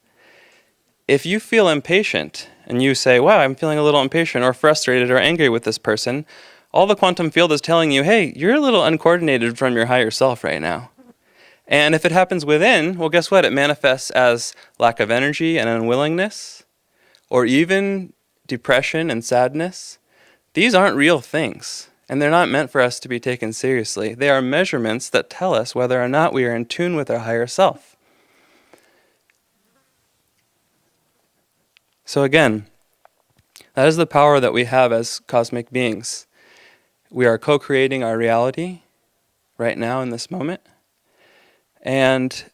If you feel impatient and you say, wow, I'm feeling a little impatient or frustrated or angry with this person, all the quantum field is telling you, hey, you're a little uncoordinated from your higher self right now. And if it happens within, well, guess what? It manifests as lack of energy and unwillingness, or even depression and sadness. These aren't real things, and they're not meant for us to be taken seriously. They are measurements that tell us whether or not we are in tune with our higher self. So again, that is the power that we have as cosmic beings. We are co-creating our reality right now in this moment. And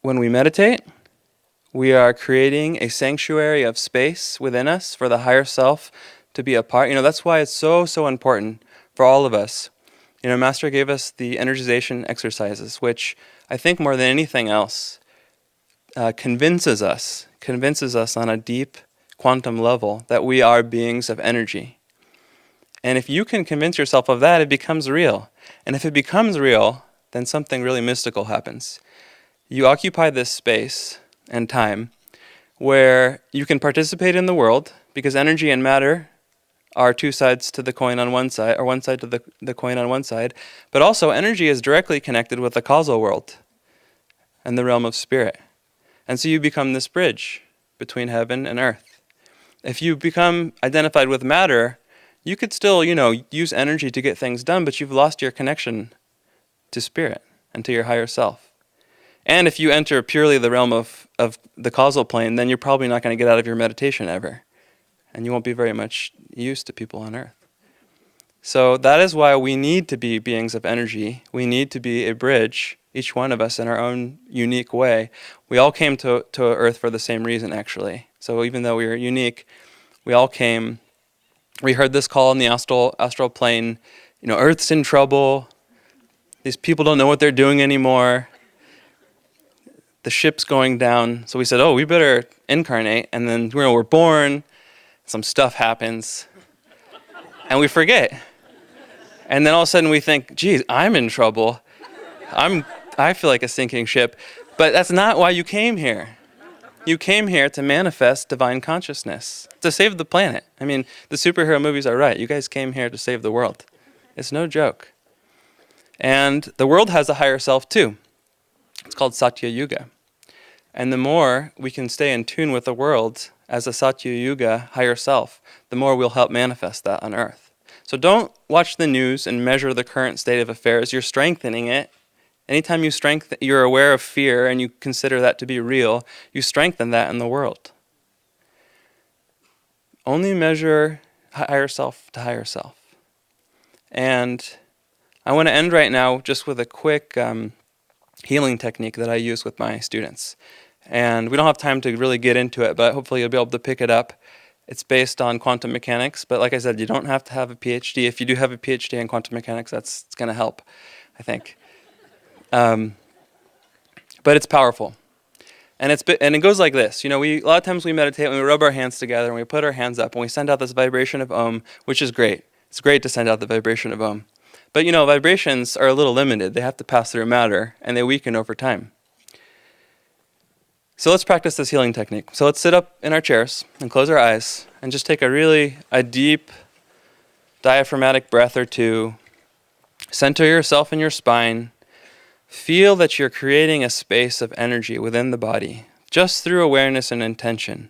when we meditate, we are creating a sanctuary of space within us for the higher self to be a part. That's why it's so, so important for all of us. Master gave us the energization exercises, which I think more than anything else convinces us on a deep quantum level that we are beings of energy. And if you can convince yourself of that, it becomes real. And if it becomes real, then something really mystical happens. You occupy this space and time where you can participate in the world, because energy and matter are two sides to the coin on one side, or one side to the coin on one side, but also energy is directly connected with the causal world and the realm of spirit. And so you become this bridge between heaven and earth. If you become identified with matter, you could still, use energy to get things done, but you've lost your connection to spirit and to your higher self. And if you enter purely the realm of the causal plane, then you're probably not going to get out of your meditation ever. And you won't be very much used to people on earth. So that is why we need to be beings of energy. We need to be a bridge, each one of us in our own unique way. We all came to earth for the same reason, actually. So even though we are unique, we all came. We heard this call in the astral plane, Earth's in trouble. These people don't know what they're doing anymore. The ship's going down. So we said, we better incarnate. And then we're born. Some stuff happens. And we forget. And then all of a sudden we think, geez, I'm in trouble. I feel like a sinking ship. But that's not why you came here. You came here to manifest divine consciousness, to save the planet. I mean, the superhero movies are right. You guys came here to save the world. It's no joke. And the world has a higher self too. It's called Satya Yuga. And the more we can stay in tune with the world as a Satya Yuga higher self, the more we'll help manifest that on earth. So don't watch the news and measure the current state of affairs. You're strengthening it. Anytime you're aware of fear and you consider that to be real, you strengthen that in the world. Only measure higher self to higher self. And I want to end right now just with a quick healing technique that I use with my students. And we don't have time to really get into it, but hopefully you'll be able to pick it up. It's based on quantum mechanics, but like I said, you don't have to have a PhD. If you do have a PhD in quantum mechanics, it's going to help, I think. But it's powerful. And it goes like this. A lot of times we meditate and we rub our hands together and we put our hands up and we send out this vibration of Om, which is great. It's great to send out the vibration of Om. But vibrations are a little limited. They have to pass through matter and they weaken over time. So let's practice this healing technique. So let's sit up in our chairs and close our eyes and just take a deep diaphragmatic breath or two. Center yourself in your spine. Feel that you're creating a space of energy within the body, just through awareness and intention,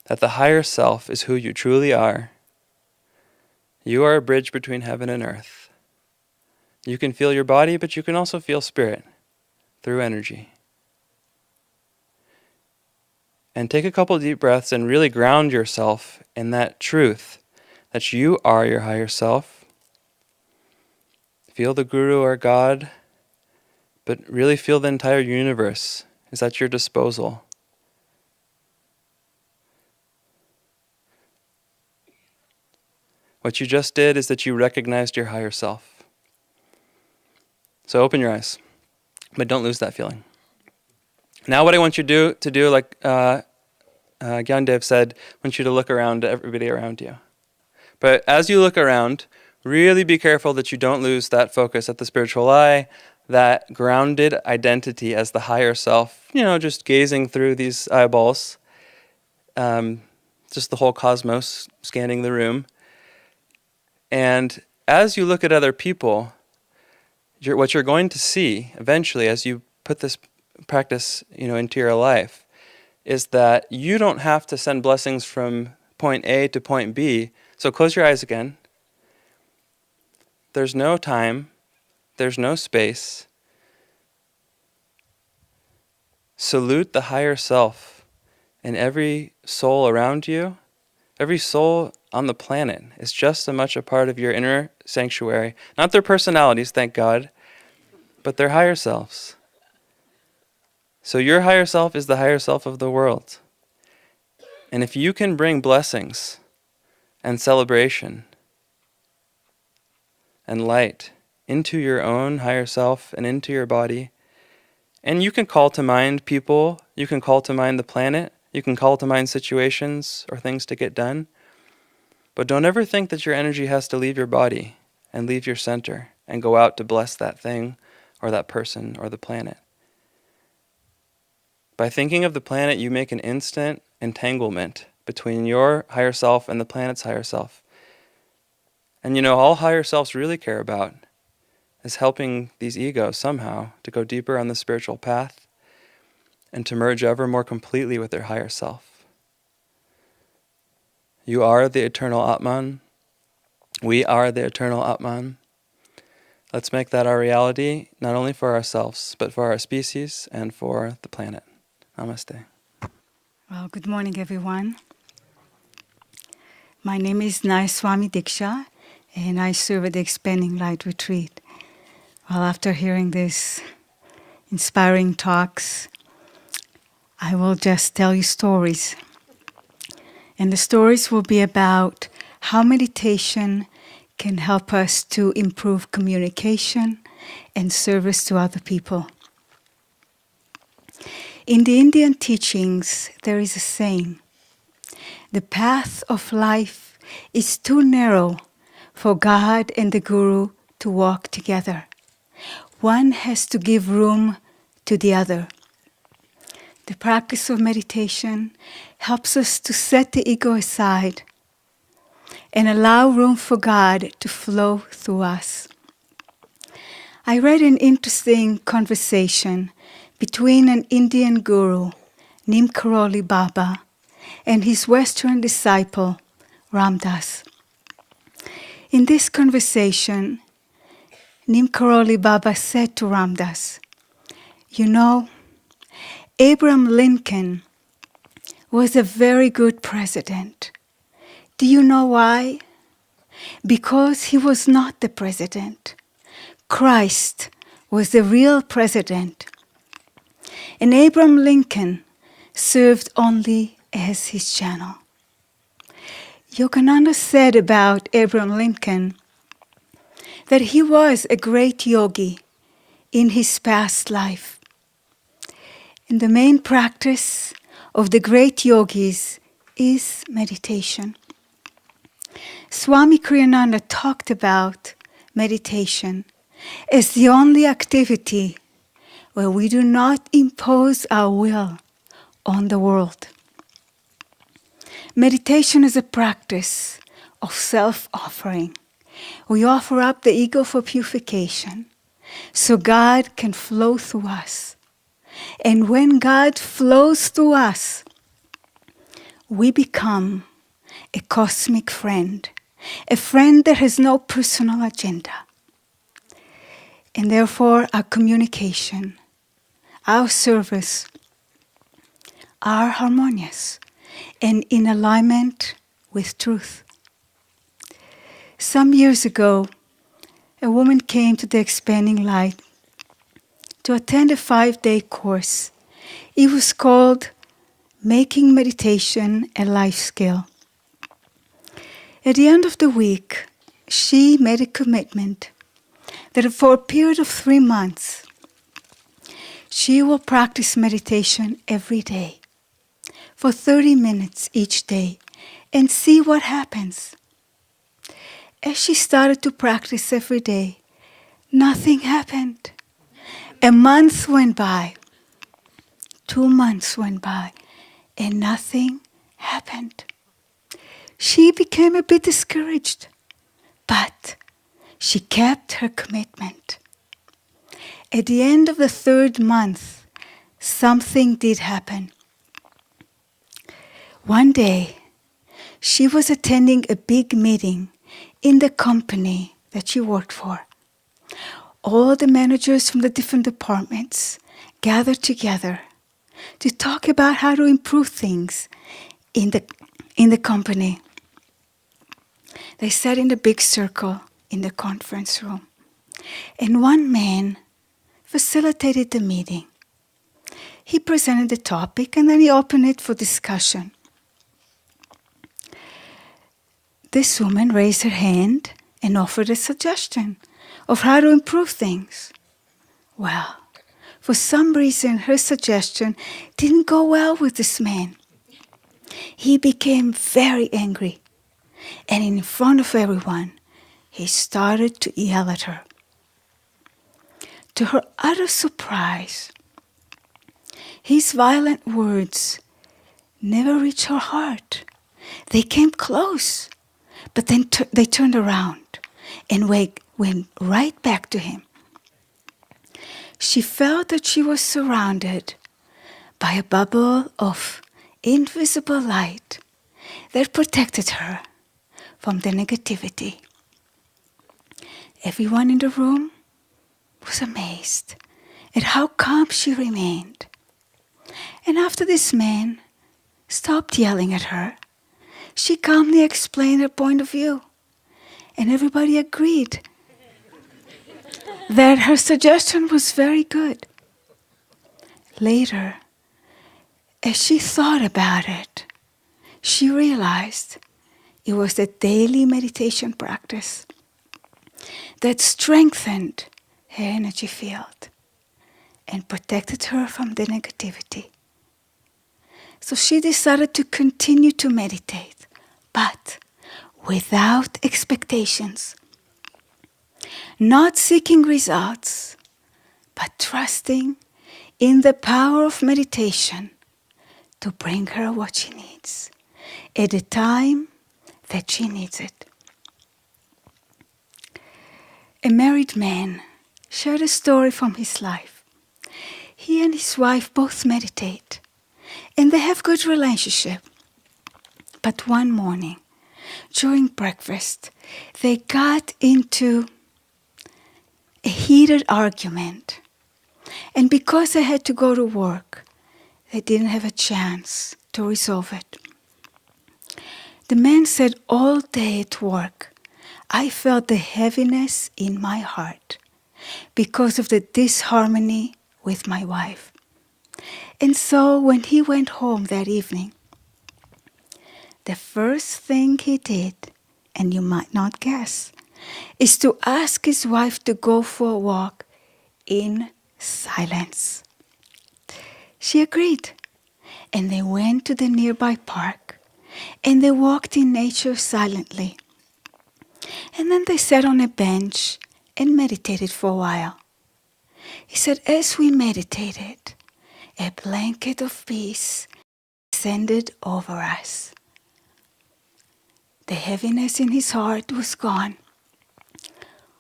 that the higher self is who you truly are. You are a bridge between heaven and earth. You can feel your body, but you can also feel spirit through energy. And take a couple deep breaths and really ground yourself in that truth that you are your higher self. Feel the Guru or God, but really feel the entire universe is at your disposal. What you just did is that you recognized your higher self. So open your eyes, but don't lose that feeling. Now what I want you to do, like Gyandev said, I want you to look around at everybody around you. But as you look around, really be careful that you don't lose that focus at the spiritual eye, that grounded identity as the higher self, just gazing through these eyeballs, just the whole cosmos, scanning the room. And as you look at other people, what you're going to see eventually as you put this practice, into your life, is that you don't have to send blessings from point A to point B. So close your eyes again. There's no time. There's no space. Salute the higher self And every soul around you, every soul on the planet is just as much a part of your inner sanctuary. Not their personalities, thank God, but their higher selves. So your higher self is the higher self of the world. And if you can bring blessings and celebration and light into your own higher self and into your body, and you can call to mind people, you can call to mind the planet, you can call to mind situations or things to get done, but don't ever think that your energy has to leave your body and leave your center and go out to bless that thing or that person or the planet. By thinking of the planet, you make an instant entanglement between your higher self and the planet's higher self. And all higher selves really care about is helping these egos somehow to go deeper on the spiritual path and to merge ever more completely with their higher self. You are the eternal Atman. We are the eternal Atman. Let's make that our reality, not only for ourselves, but for our species and for the planet. Namaste. Well, good morning, everyone. My name is Swami Diksha, and I serve at the Expanding Light Retreat. Well, after hearing these inspiring talks, I will just tell you stories. And the stories will be about how meditation can help us to improve communication and service to other people. In the Indian teachings, there is a saying, "The path of life is too narrow for God and the Guru to walk together. One has to give room to the other." The practice of meditation helps us to set the ego aside and allow room for God to flow through us. I read an interesting conversation between an Indian guru, Neem Karoli Baba, and his Western disciple, Ram Dass. In this conversation, Neem Karoli Baba said to Ram Dass, Abraham Lincoln was a very good president. Do you know why? Because he was not the president. Christ was the real president. And Abraham Lincoln served only as his channel. Yogananda said about Abraham Lincoln that he was a great yogi in his past life. And the main practice of the great yogis is meditation. Swami Kriyananda talked about meditation as the only activity where we do not impose our will on the world. Meditation is a practice of self-offering. We offer up the ego for purification so God can flow through us. And when God flows through us, we become a cosmic friend, a friend that has no personal agenda. And therefore, our communication, our service are harmonious and in alignment with truth. Some years ago, a woman came to the Expanding Light to attend a 5-day course. It was called Making Meditation a Life Skill. At the end of the week, she made a commitment that for a period of 3 months, she will practice meditation every day for 30 minutes each day and see what happens. As she started to practice every day, nothing happened. A month went by, 2 months went by, and nothing happened. She became a bit discouraged, but she kept her commitment. At the end of the 3rd month, something did happen. One day, she was attending a big meeting in the company that she worked for. All the managers from the different departments gathered together to talk about how to improve things in the company. They sat in a big circle in the conference room, and one man facilitated the meeting. He presented the topic and then he opened it for discussion. This woman raised her hand and offered a suggestion of how to improve things. Well, for some reason, her suggestion didn't go well with this man. He became very angry, and in front of everyone, he started to yell at her. To her utter surprise, his violent words never reached her heart. They came close, but then they turned around and went right back to him. She felt that she was surrounded by a bubble of invisible light that protected her from the negativity. Everyone in the room was amazed at how calm she remained. And after this man stopped yelling at her, she calmly explained her point of view, and everybody agreed that her suggestion was very good. Later, as she thought about it, she realized it was the daily meditation practice that strengthened her energy field and protected her from the negativity. So she decided to continue to meditate, but without expectations, not seeking results, but trusting in the power of meditation to bring her what she needs at the time that she needs it. A married man shared a story from his life. He and his wife both meditate, and they have good relationship. But one morning, during breakfast, they got into a heated argument. And because they had to go to work, they didn't have a chance to resolve it. The man said, all day at work, I felt the heaviness in my heart because of the disharmony with my wife. And so when he went home that evening, the first thing he did, and you might not guess, is to ask his wife to go for a walk in silence. She agreed, and they went to the nearby park, and they walked in nature silently. And then they sat on a bench and meditated for a while. He said, as we meditated, a blanket of peace descended over us. The heaviness in his heart was gone.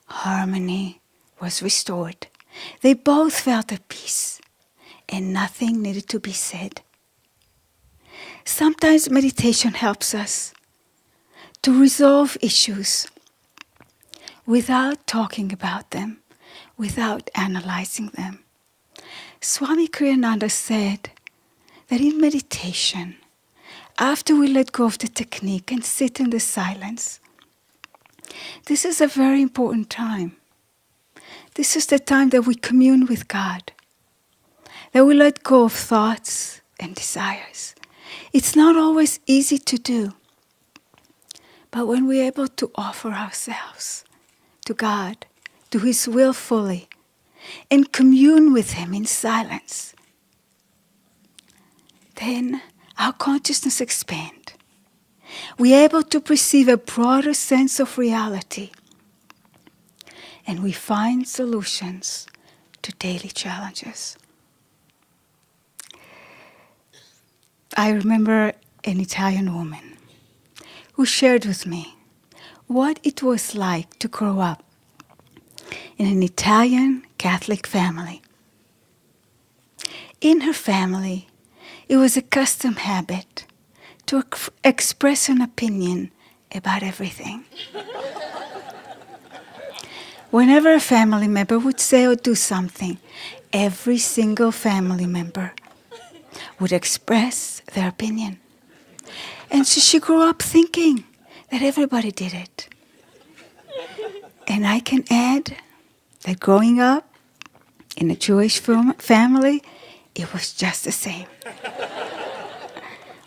Harmony was restored. They both felt at peace, and nothing needed to be said. Sometimes meditation helps us to resolve issues without talking about them, without analyzing them. Swami Kriyananda said that in meditation, after we let go of the technique and sit in the silence, this is a very important time. This is the time that we commune with God, that we let go of thoughts and desires. It's not always easy to do, but when we're able to offer ourselves to God, to His will fully, and commune with Him in silence, then our consciousness expands. We are able to perceive a broader sense of reality, and we find solutions to daily challenges. I remember an Italian woman who shared with me what it was like to grow up in an Italian Catholic family. In her family, it was a custom habit to express an opinion about everything. Whenever a family member would say or do something, every single family member would express their opinion. And so she grew up thinking that everybody did it. And I can add that growing up in a Jewish family, it was just the same.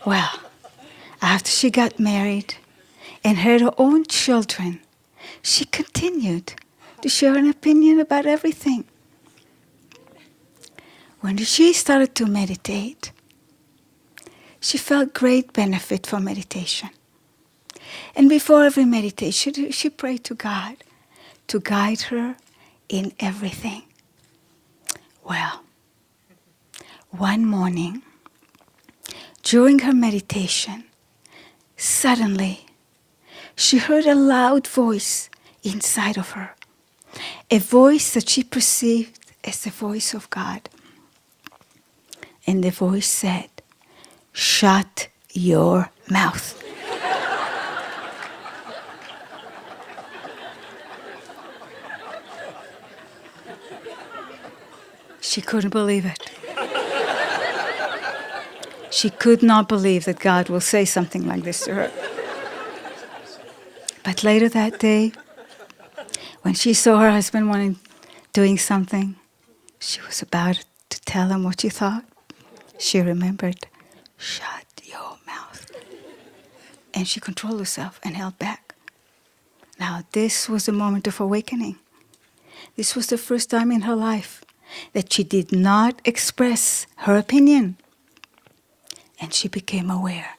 Well, after she got married and had her own children, she continued to share an opinion about everything. When she started to meditate, she felt great benefit from meditation. And before every meditation, she prayed to God to guide her in everything. Well, one morning, during her meditation, suddenly, she heard a loud voice inside of her, a voice that she perceived as the voice of God. And the voice said, "Shut your mouth." She couldn't believe it. She could not believe that God will say something like this to her. But later that day, when she saw her husband doing something, she was about to tell him what she thought. She remembered, "Shut your mouth." And she controlled herself and held back. Now, this was a moment of awakening. This was the first time in her life that she did not express her opinion. And she became aware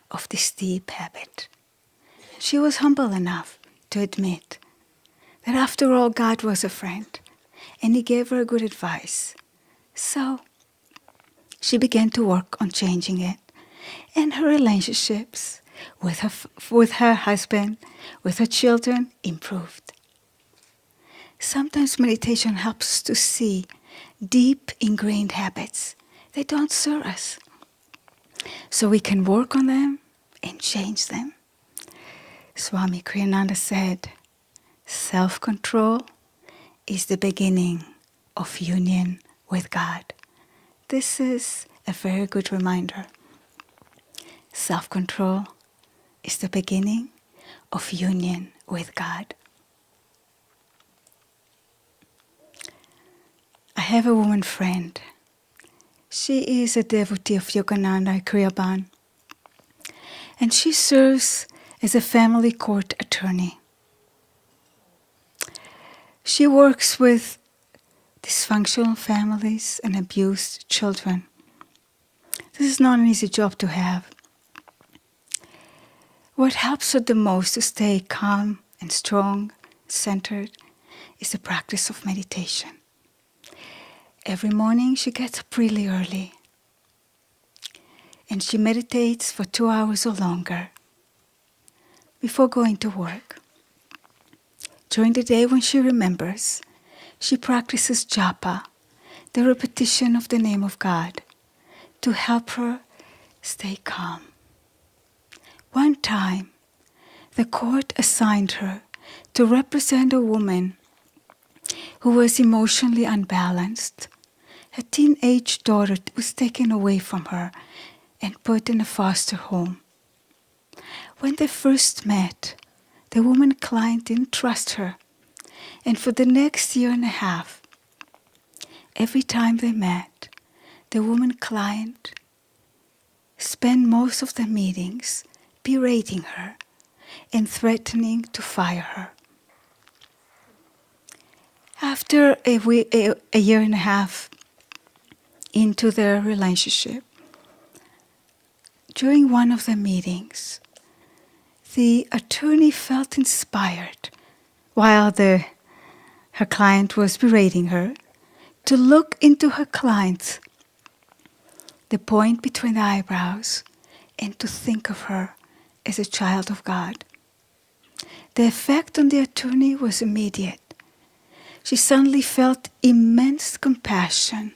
of this deep habit. She was humble enough to admit that after all, God was a friend, and He gave her good advice. So she began to work on changing it, and her relationships with her husband, with her children, improved. Sometimes meditation helps us to see deep ingrained habits. They don't serve us. So we can work on them and change them. Swami Ananda said, self-control is the beginning of union with God. This is a very good reminder. Self-control is the beginning of union with God. I have a woman friend. She is a devotee of Yogananda Kriyaban, and she serves as a family court attorney. She works with dysfunctional families and abused children. This is not an easy job to have. What helps her the most to stay calm and strong, centered, is the practice of meditation. Every morning she gets up really early and she meditates for 2 hours or longer before going to work. During the day when she remembers, she practices japa, the repetition of the name of God, to help her stay calm. One time, the court assigned her to represent a woman who was emotionally unbalanced. Her teenage daughter was taken away from her and put in a foster home. When they first met, the woman client didn't trust her, and for the next year and a half, every time they met, the woman client spent most of the meetings berating her and threatening to fire her. After a year and a half into their relationship, during one of the meetings, the attorney felt inspired, while her client was berating her, to look into her client, the point between the eyebrows, and to think of her as a child of God. The effect on the attorney was immediate. She suddenly felt immense compassion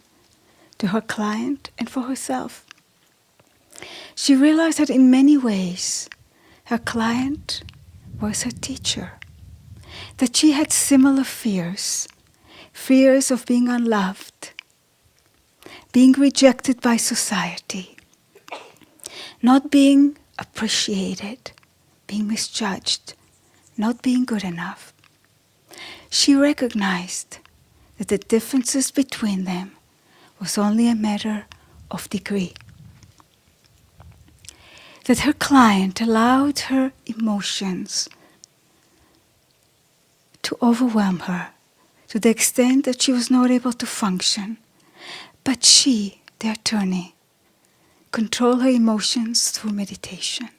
to her client and for herself. She realized that in many ways, her client was her teacher, that she had similar fears of being unloved. being rejected by society, not being appreciated, being misjudged, not being good enough. She recognized that the differences between them was only a matter of degree. That her client allowed her emotions to overwhelm her to the extent that she was not able to function. But she, the attorney, controlled her emotions through meditation.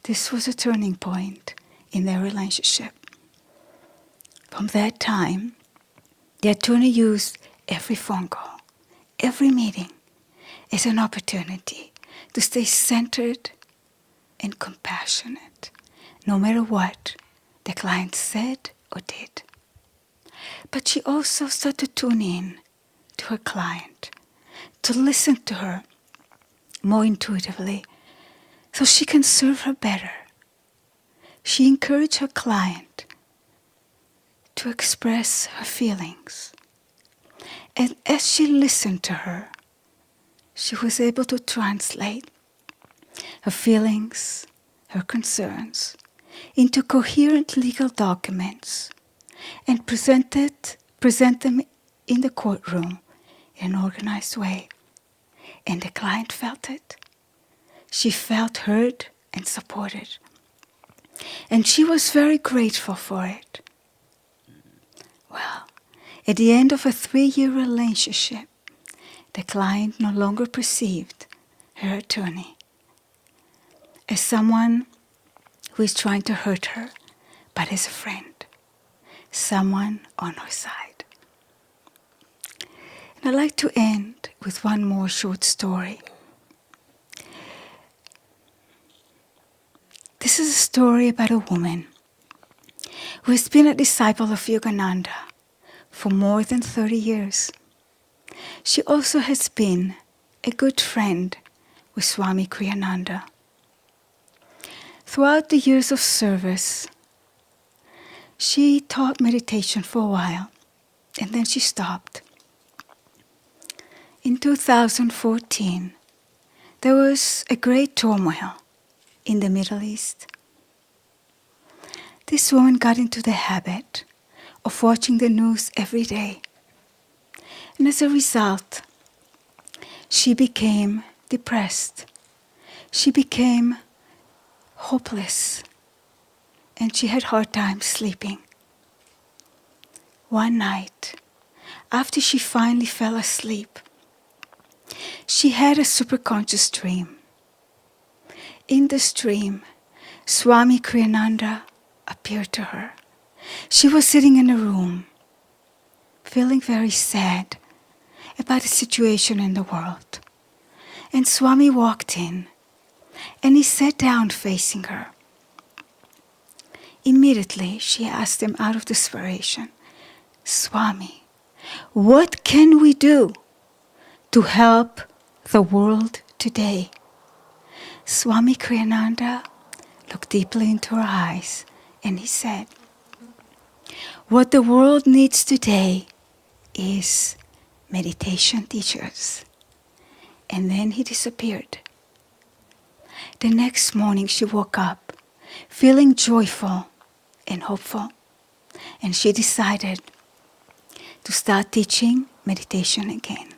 This was a turning point in their relationship. From that time, the attorney used every phone call, every meeting, as an opportunity to stay centered and compassionate, no matter what the client said or did. But she also started to tune in to her client, to listen to her more intuitively, so she can serve her better. She encouraged her client to express her feelings. And as she listened to her, she was able to translate her feelings, her concerns, into coherent legal documents and present them in the courtroom in an organized way. And the client felt it. She felt heard and supported. And she was very grateful for it. Well, at the end of a 3-year relationship, the client no longer perceived her attorney as someone who is trying to hurt her, but as a friend, someone on her side. And I'd like to end with one more short story. This is a story about a woman who has been a disciple of Yogananda for more than 30 years. She also has been a good friend with Swami Kriyananda. Throughout the years of service, she taught meditation for a while, and then she stopped. In 2014, there was a great turmoil in the Middle East. This woman got into the habit of watching the news every day. And as a result, she became depressed. She became hopeless. And she had a hard time sleeping. One night, after she finally fell asleep, she had a superconscious dream. In this dream, Swami Kriyananda appeared to her. She was sitting in a room, feeling very sad about the situation in the world. And Swami walked in, and he sat down facing her. Immediately, she asked him out of desperation, "Swami, what can we do to help the world today?" Swami Kriyananda looked deeply into her eyes, and he said, "What the world needs today is meditation teachers." And then he disappeared. The next morning she woke up feeling joyful and hopeful, and she decided to start teaching meditation again.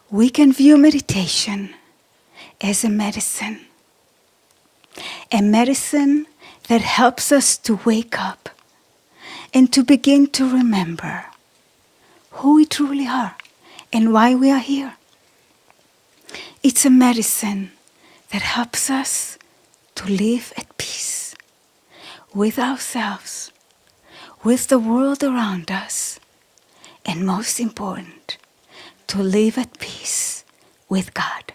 We can view meditation as a medicine that helps us to wake up and to begin to remember who we truly are and why we are here. It's a medicine that helps us to live at peace with ourselves, with the world around us, and most important, to live at peace with God.